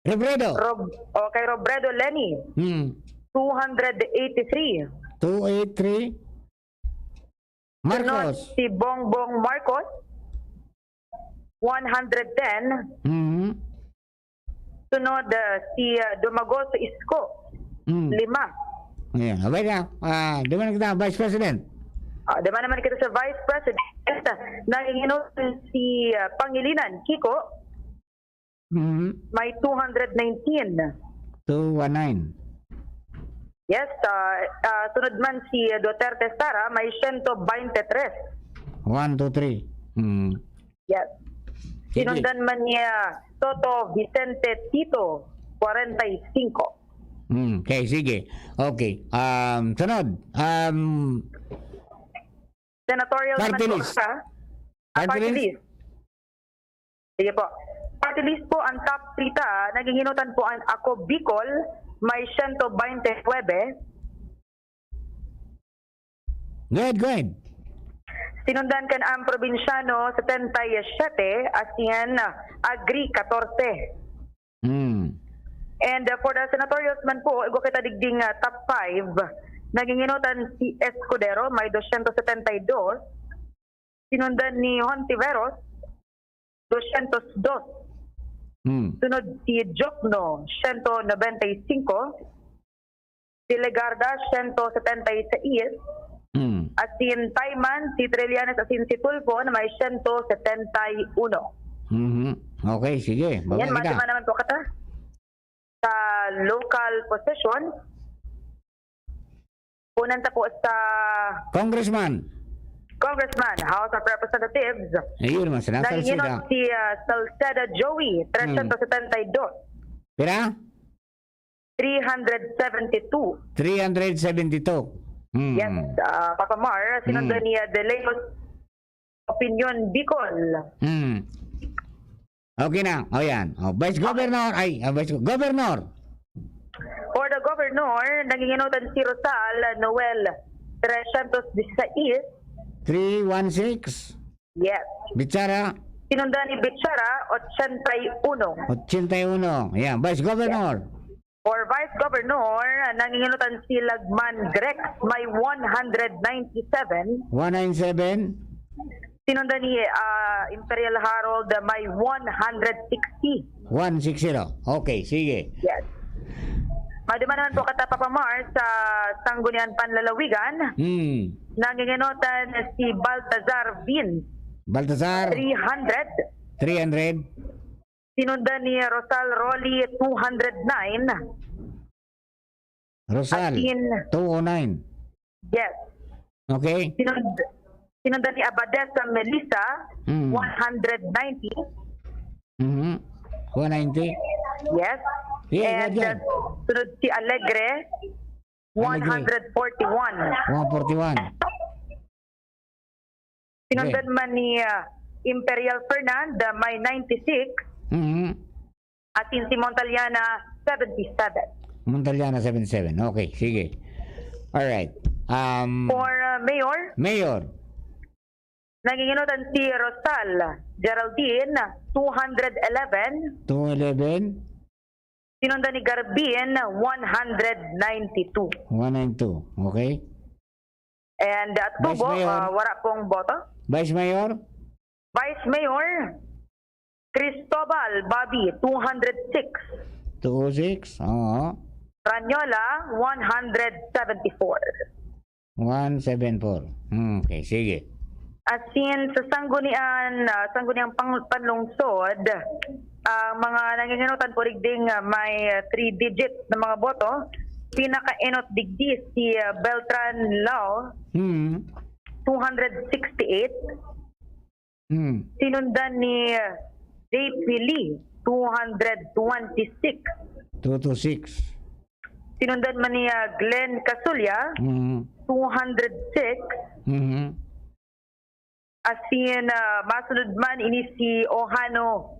Robredo. kay Robredo Lenny. 283. 283. Sunod Marcos. si Bongbong Marcos. 110. Sunod si Dumagoso Isko. 5. Ayan, abay na. Duman kita, Vice President. Diba naman kita sa Vice President, nanginginom si Pangilinan Kiko, may 219. 219. Yes, sunod man si Duterte Sara, may 123. 1, 2, 3. Yes. Sige. Sinundan man niya Toto Vicente Tito, 45. Okay, sige. Okay. Sunod. Senatorial Party naman list. po, ha? Party list. Sige po. Party list po, ang top 3 naghihinutan po ang Ako Bicol, may 129. Go ahead. Sinundan kan ang probinsyano 77, ASEAN Agri 14. And for the senatorials man po, igo kita digding top 5. Naginginutan si Escudero, may 272. Sinundan ni Hontiveros, 202. Sunod si Jokno, 195. Si Legarda, 176. Asin Tayman, si Trillanes, asin si Tulfo, na may 171. Okay, sige. Yan, Babalik masima ka. naman po kata. Sa local position, punanta po sa Congressman. House of Representatives. Ayun naman, sinasal Nanginginom sila. si Salceda Joey, 372. Pira? 372. 372. Yes, Papa Mar, sinundan niya De Leos Opinion Bicol. Okay na. O yan. Vice Governor. Governor. For the Governor, nanginginutan si Rosal Noel 316. 316. Yes. Bichara. Sinundan ni Bichara, 81. 81. Ayan. Vice Governor. For Vice Governor, nanginginutan si Lagman Grex, may 197. 197. Sinundan ni Imperial Harold, may 160. 160. Okay, sige. Yes. Madima naman po kata Papa Mar sa Sangguniang Panlalawigan. Nanginginutan si Baltazar Vin. Baltasar. 300. 300. Sinundan ni Rosal Rolly, 209. Rosal. Asin. 209. Yes. Okay. Sinundan ni Abadesa Melissa, 190. 190. Yes. Yeah, And sunod si Alegre, 141. 141. Sinundan man ni Imperial Fernand, may 96. Atin si Montaliana, 77. Montaliana 77. Okay, sige. Alright. For Mayor, Mayor. nanginginutan si Rosal Geraldine, 211. 211. Sinundan ni Garbin, 192. 192. Okay. And at Vice Tubo, Mayor. wala pong boto. Vice Mayor. Vice Mayor, Cristobal Bobby 206. 206. Oo. Ranyola 174. 174. Okay, sige. Asin sa sangguniang panlungsod, mga nanginginutan po digding may 3 digit na mga boto. Pinaka-enot digdi si Beltran Lao, 268. Sinundan ni JP Lee, 226. 226. Sinundan man ni Glenn Casulya, 206. Asin masunod man ini si Ohano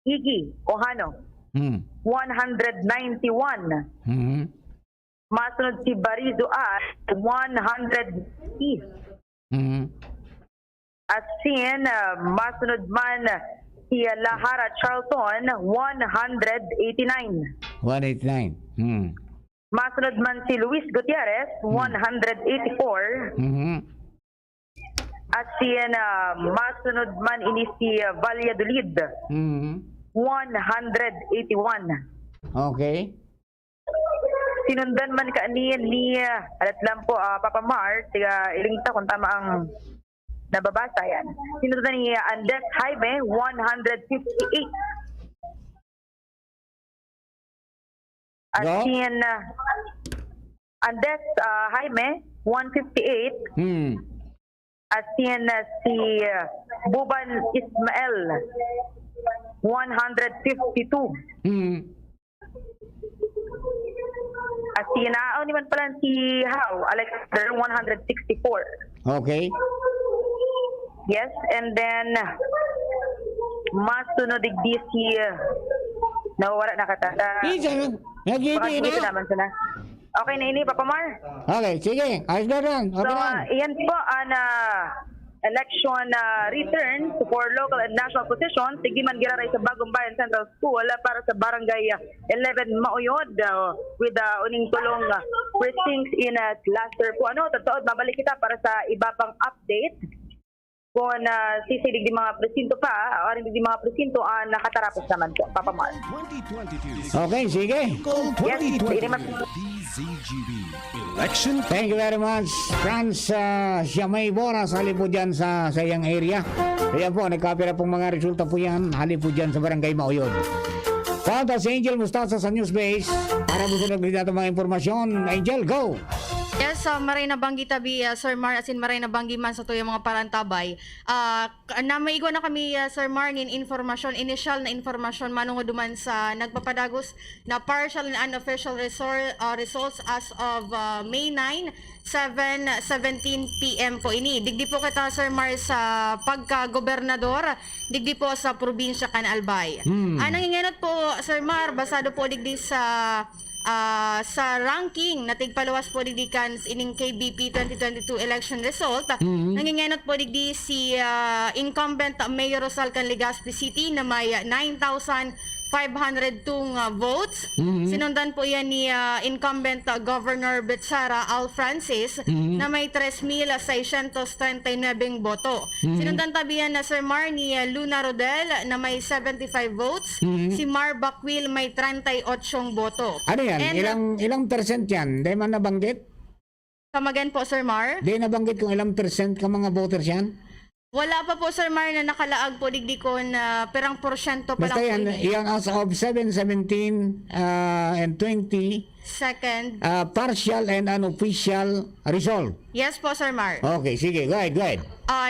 Iggy Ohano, 191. Masunod si Barizo at 100. Asin masunod man si Lahara Charlton, 189. 189. Masunod man si Luis Gutierrez, 184. At si masunod man ini si Valladolid, 181. Okay. Sinundan man ni alat lang po Papa Mar, tiga iling ta kung tama ang nababasa yan. Sinundan ni Andes Jaime, 158. At Go. si Andes Jaime, 158. At si Buban Ismael, 152. At si naon naman pala si How Alexander, 164. Okay. Yes, and then masunod digdi si nawawala na katata. Nag-ibi na. Naman sila. Okay na ini, Papa Mar. Okay, sige. Ayos na rin. So, Okay na. iyan po ang election return for local and national positions. Tigiman Giraray sa Bagong Bayan Central School para sa Barangay 11 Mauyod with uning tulong precincts in cluster po. Totoo, babalik kita para sa iba pang update. Kung sisilig di mga presinto pa, o di mga presinto nakatarapos naman po, Papa Mar. 2022 Okay, sige. Yes, ini mas DZGB Election. Thank you very much, Franz Siamay Boras. Halip po dyan sa iyang area. Kaya po, nagkapira pong mga resulta po yan. Halip po dyan sa Barangay Mauyod. Punta si Angel Mustasa sa Newsbase. Para po sunod dito mga impormasyon. Angel, go! Yes, maray na banggi tabi, Sir Mar, asin maray na banggi man sa tuyong mga parantabay. Na maigo na kami, Sir Mar, initial na informasyon manungod duman sa nagpapadagos na partial and unofficial results as of May 9, 7:17 PM po ini. Digdi po kita, Sir Mar, sa pagka-gobernador, digdi po sa probinsya kan Albay. Nangingenot po, Sir Mar, basado po digdi sa ranking na tigpaluwas po digdi kan ining KBP 2022 election result. Nangingenot po digdi si incumbent Mayor Rosal kan Legazpi City na may 9,502 votes. Sinundan po yan ni incumbent Governor Betsara Al Francis na may 3,639 boto. Sinundan tabi yan na Sir Mar ni Luna Rodel na may 75 votes. Si Mar Bakwil may 38 boto. Ano yan? And, ilang percent yan? Di man nabanggit? Kamagan po, Sir Mar? Di nabanggit kung ilang percent ka mga voters yan? Wala pa po, Sir Mar, na nakalaag po digdi ko na perang porsyento pa Basta lang po. yan as of 7, 17, and 20, Second. partial and unofficial result. Yes po, Sir Mar. Okay, sige, go ahead.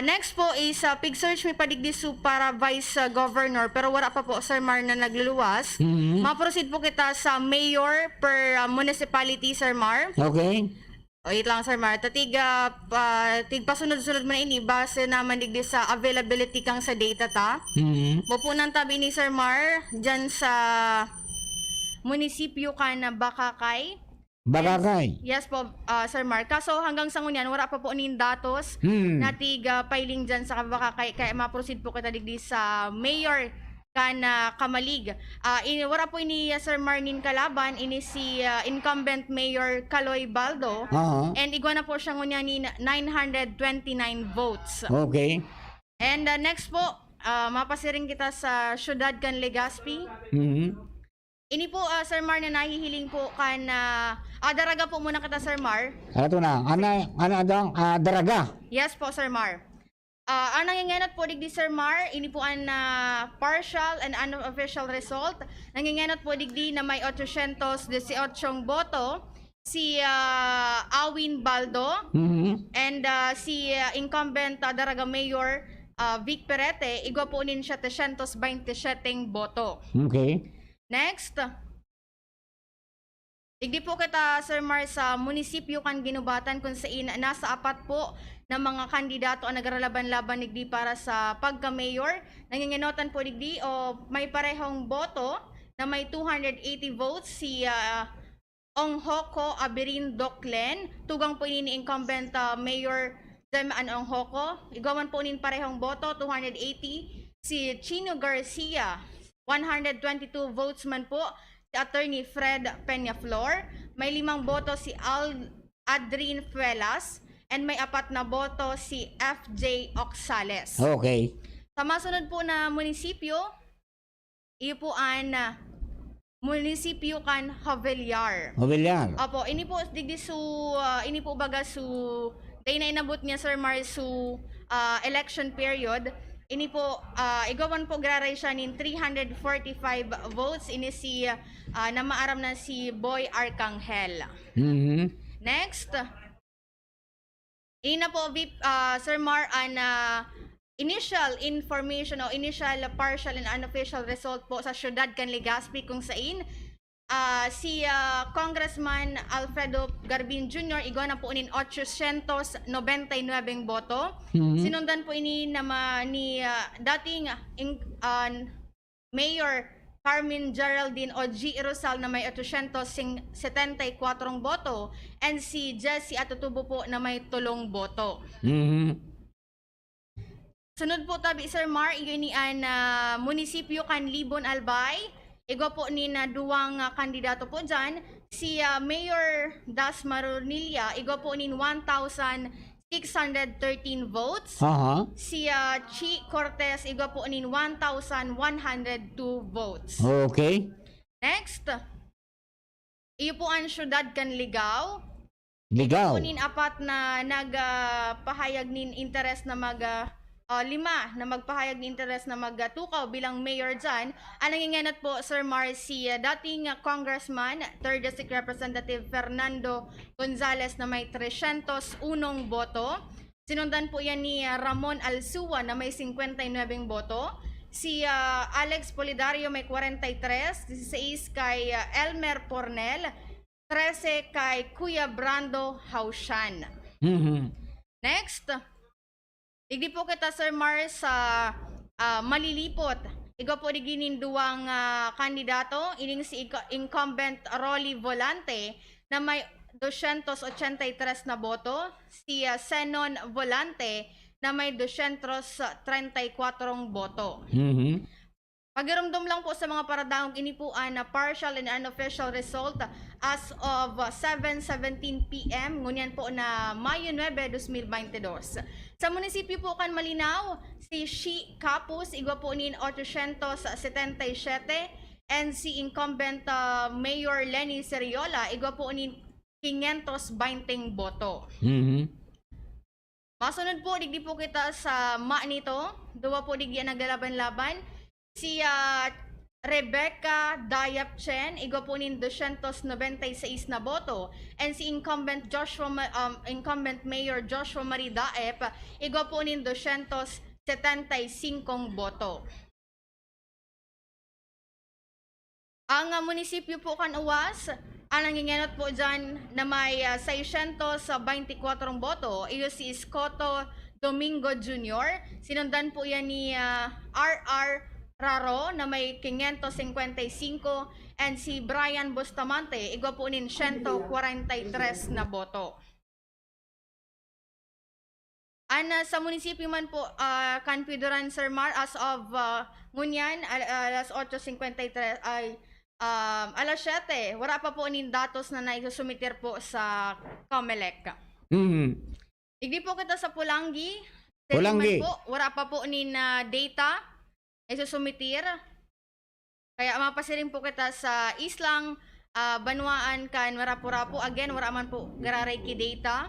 Next po is pig search may padigdisu para Vice Governor pero wala pa po, Sir Mar, na nagluluwas. Ma-proceed po kita sa mayor per municipality, Sir Mar. Okay. Wait lang, Sir Mar. Tigpasunod-sunod mo na ini base naman digdi sa availability kang sa data ta. Mapunan tabi ni Sir Mar dyan sa munisipyo ka na Bakakay. Bakakay. Yes po, Sir Mar. Kaso hanggang sa ngunyan, wala pa po ning datos na piling dyan sa Bakakay. Kaya ma-proceed po kita digdi sa mayor kana Kamalig. Wala po ini Sir Marnin kalaban, ini si incumbent Mayor Caloy Baldo. And igwa na po siya ngunya ni 929 votes. Okay. And next po, mapasiring kita sa Ciudad can Legazpi. Ini po Sir Mar na nahihiling po kan daraga po muna kita Sir Mar. Ano na? Ano daw? Daraga. Yes po Sir Mar. Ang nangingenot po digdi Sir Mar, ini po ang partial and unofficial result. Nangingenot po digdi na may 818 boto si Awin Baldo and si incumbent Daraga Mayor Vic Perete, igwa po nin siya 327 boto. Okay. Next. Digdi po kita Sir Mar sa munisipyo kan ginubatan kung saan nasa apat po na mga kandidato ang nagralaban-laban digdi para sa pagka-mayor. Nangingenotan po digdi o may parehong boto na may 280 votes si Onghoko Abirin Doclen. Tugang po ini incumbent Mayor Deman Onghoko. Igawan po nin parehong boto 280 si Chino Garcia. 122 votes man po si Attorney Fred Peñaflor. May 5 boto si Adrin Fuelas and may 4 na boto si FJ Oxales. Okay. Sa masunod po na munisipyo, iyo po ang munisipyo kan Havelyar. Havelyar. Opo, ini po digdi su ini po baga su day na inabot niya Sir Mar su election period. Ini po igawan po graray siya nin 345 votes. Ini si na maaram na si Boy Arcangel. Next. Ini na po Sir Mar an initial information o initial partial and unofficial result po sa Ciudad can Legazpi kung saan si Congressman Alfredo Garbin Jr. igwa na po inin 899 boto. Sinundan po ini ni dating Mayor Carmen Geraldine O.G. Rosal na may 874 boto and si Jesse Atutubo po na may 3 boto. Sunod po tabi Sir Mar, ini an munisipyo kan Libon Albay. Igwa po ni na duwang kandidato po dyan. Si Mayor Das Marunilla, igwa po ni 1,613 votes. Si Chi Cortez, igwa po ni 1,102 votes. Okay. Next. Iyo po ang Ciudad can Ligao. Ligaw. Igwa po nin 4 na nagpahayag nin interest na 5 na magpahayag ng interes na magtukaw bilang mayor dyan. Ang nangingenot po, Sir Mar, si dating Congressman, 3rd District Representative Fernando Gonzales na may 301 boto. Sinundan po yan ni Ramon Alsua na may 59 boto. Si Alex Polidario may 43, 16 kay Elmer Pornel, 13 kay Kuya Brando Haushan. Next. Digdi po kita Sir Mar sa malilipot. Igo po diginin duwang kandidato, ining si incumbent Rolly Volante na may 283 na boto, si Senon Volante na may 234 boto. Pagiramdam lang po sa mga paradangog ini po na partial and unofficial result as of 7:17 PM ngunyan po na Mayo 9, 2022. Sa munisipyo po kan Malinaw, si Shi Capus igwa po nin 877 and si incumbent Mayor Lenny Seriola igwa po nin 520 boto. Masunod po digdi po kita sa nito, duwa po digdi naglalaban-laban. Si Rebecca Dayap Chen, igwa po nin 296 na boto. And si incumbent Mayor Joshua Marie Daep, igwa po nin 275 boto. Ang munisipyo po kan Uwas, ang nangingenot po dyan na may 624 boto, iyo si Escoto Domingo Jr. Sinundan po yan ni R.R. Raro na may 555 and si Brian Bustamante igwa po nin 143 na boto. Sa munisipyo man po Kanpidoran Sir Mar as of ngunyan alas 8:53 ay alas 7 wala pa po nin datos na naisusumitir po sa COMELEC. Igdi po kita sa Pulangi. Po, wala pa po nin data isusumitir. Kaya mapasiring po kita sa islang Banwaan kan Marapu-Rapu. Again, wala man po gararay ki data.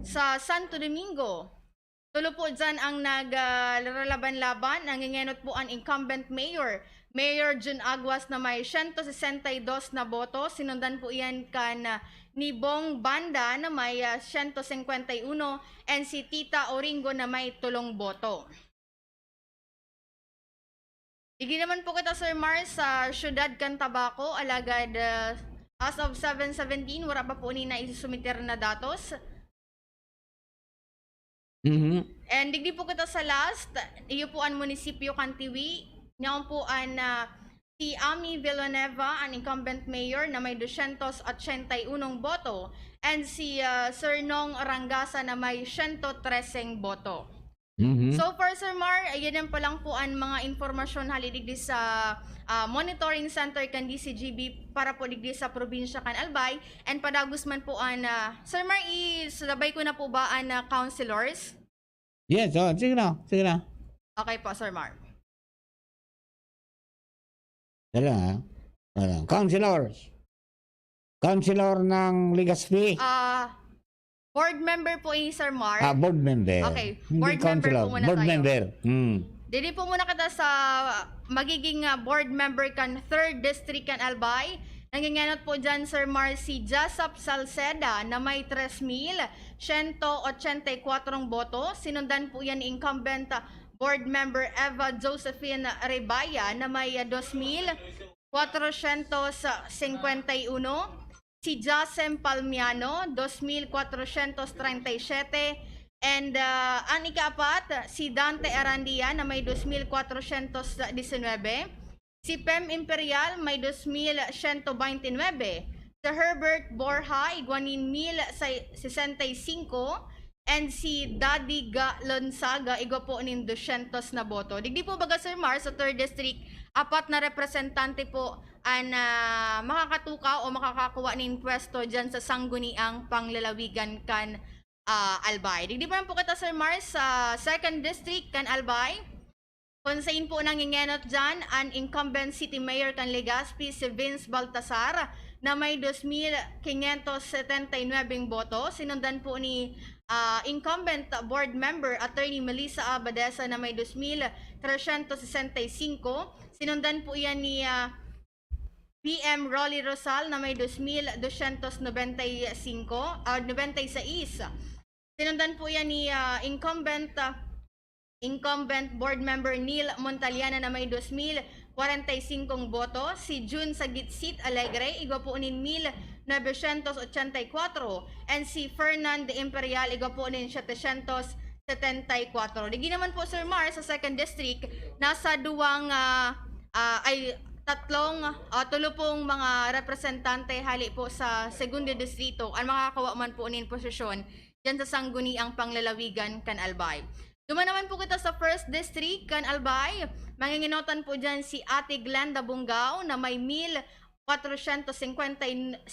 Sa Santo Domingo, tulo po dyan ang naglalaban-laban. Nangingenot po ang incumbent mayor, Mayor Jun Aguas, na may 162 na boto. Sinundan po yan kan ni Bong Banda na may 151 and si Tita Oringo na may 3 boto. Igi naman po kita, Sir Mars, sa Syudad Cantabaco. Alagad as of 7:17, wala pa po ni na isusumiter na datos. And digdi po kita sa last, iyo po ang munisipyo Kantiwi. Ngayon po ang si Ami Villanueva, ang incumbent mayor na may 281 boto. And si Sir Nong Rangasa na may 113 boto. So far, Sir Mar, ayan pa lang po ang mga informasyon halidigdi sa monitoring center kan DCGB para po digdi sa probinsya kan Albay. And padagos man po ang Sir Mar, isabay ko na po ba ang councilors? Yes, sige na. Okay po, Sir Mar. Dala, councilors. Councilor ng Legazpi. Board member po yung Sir Mar. Board member. Okay, Hindi board member councilor, po muna board tayo. member. Dili po muna kita sa magiging board member kan 3rd District kan Albay. Nanginganot po dyan, Sir Mar, si Jasap Salceda na may 3,184 boto. Sinundan po yan ni incumbent board member Eva Josephine Rebaya na may 2,451. Si Jasem Palmiano, 2,437. And ang ikaapat, si Dante Arandia na may 2,419. Si Pem Imperial may 2,129. Si Herbert Borja, 1,065. And si Daddy Lonsaga, igwa po nin 200 na boto. Digdi po baga, Sir Mar, sa 3rd District, 4 na representante po ang makakatukaw o makakakuha nin pwesto dyan sa sangguniang panglalawigan kan Albay. Digdi pa po kita, Sir Mar, sa 2nd District kan Albay. Kung saan po nangingenot dyan ang incumbent city mayor kan Legazpi, si Vince Baltasar, na may 2,579 boto. Sinundan po ni incumbent board member Attorney Melissa Abadesa na may 2,365. Sinundan po yan ni PM Rolly Rosal na may 2,296. Sinundan po yan ni incumbent board member Neil Montaliana na may 2,045 boto. Si June Sagitsit Alegre, igwa po nin 1,984. And si Fernand Imperial, igwa po nin 774. Digi naman po, Sir Mar, sa 2nd District, nasa tulo pong mga representante hali po sa 2nd Distrito ang makakawa man po nin posisyon dyan sa sangguniang panglalawigan kan Albay. Duman naman po kita sa 1st District kan Albay. Manginginotan po dyan si Ate Glenda Bungao na may 1,455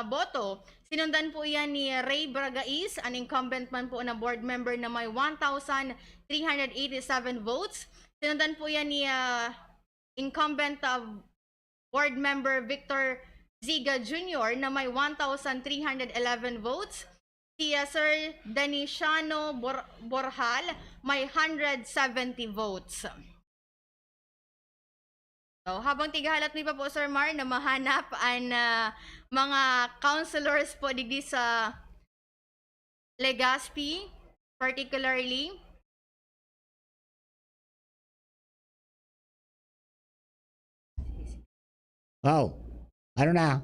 boto. Sinundan po yan ni Ray Bragais, an incumbent man po na board member na may 1,387 votes. Sinundan po yan ni incumbent board member Victor Ziga Jr. na may 1,311 votes. Si Sir Daniciano Borjal may 170 votes. So, habang tigahalat ni pa po, Sir Mar, na mahanap ang mga councilors po digdi sa Legazpi, particularly. Wow. Ano na?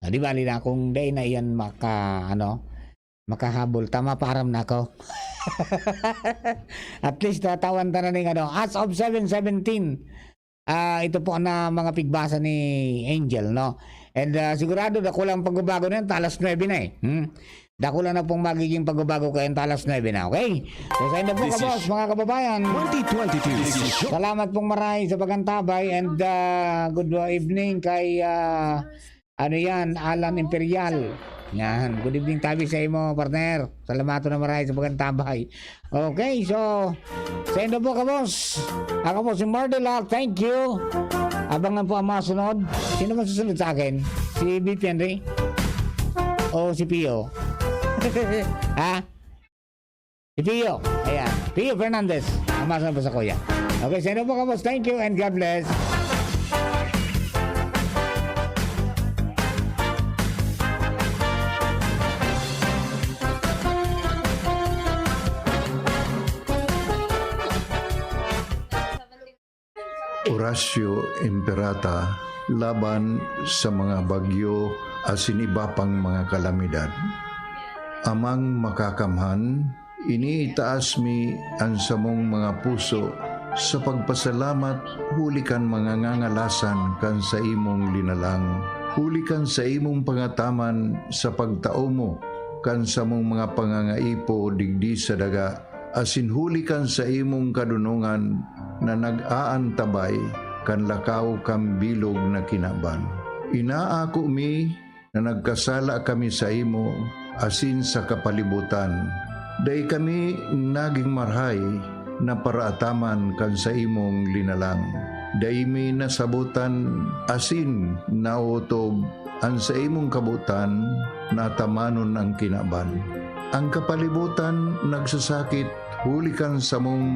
Di bali na kung day na iyan makahabol. Tama param na ako. At least tawan na ning as of 7:17. Ito po na mga pigbasa ni Angel, no? And sigurado dako lang pagbabago na yan, talas 9 na eh. Dako lang na pong magiging pagbabago kayo talas 9 na, okay? So sa inyo po ka boss, mga kababayan. 2022. Salamat pong marami sa pagantabay and good evening kay Alan Imperial. Yan. Good evening tabi sa imo, partner. Salamato na maray sa pagkantabay. Okay, so sa inyo po ka, boss. Ako po si Mardela. Thank you. Abangan po ang mga sunod. Sino man susunod sa akin? Si BP Henry? O si Pio? Ha? Si Pio. Ayan. Pio Fernandez. Ang masunod po sa kuya. Okay, sa inyo po ka, boss. Thank you and God bless. Horacio Imperata laban sa mga bagyo asin iba pang mga kalamidad. Amang makakamhan, iniitaas mi ang samong mga puso sa pagpasalamat hulikan mga ngangalasan kan sa imong linalang. Hulikan sa imong pangataman sa pagtao mo kan sa mong mga pangangaipo digdi sa daga. Asin hulikan sa imong kadunungan na nag-aantabay kan lakaw kang bilog na kinaban. Inaako mi na nagkasala kami sa imo asin sa kapalibutan. Day kami naging marhay na paraataman kan sa imong linalang. Day mi nasabutan asin nautob ang sa imong kabutan na tamanon ang kinaban. Ang kapalibutan nagsasakit, hulikan sa mong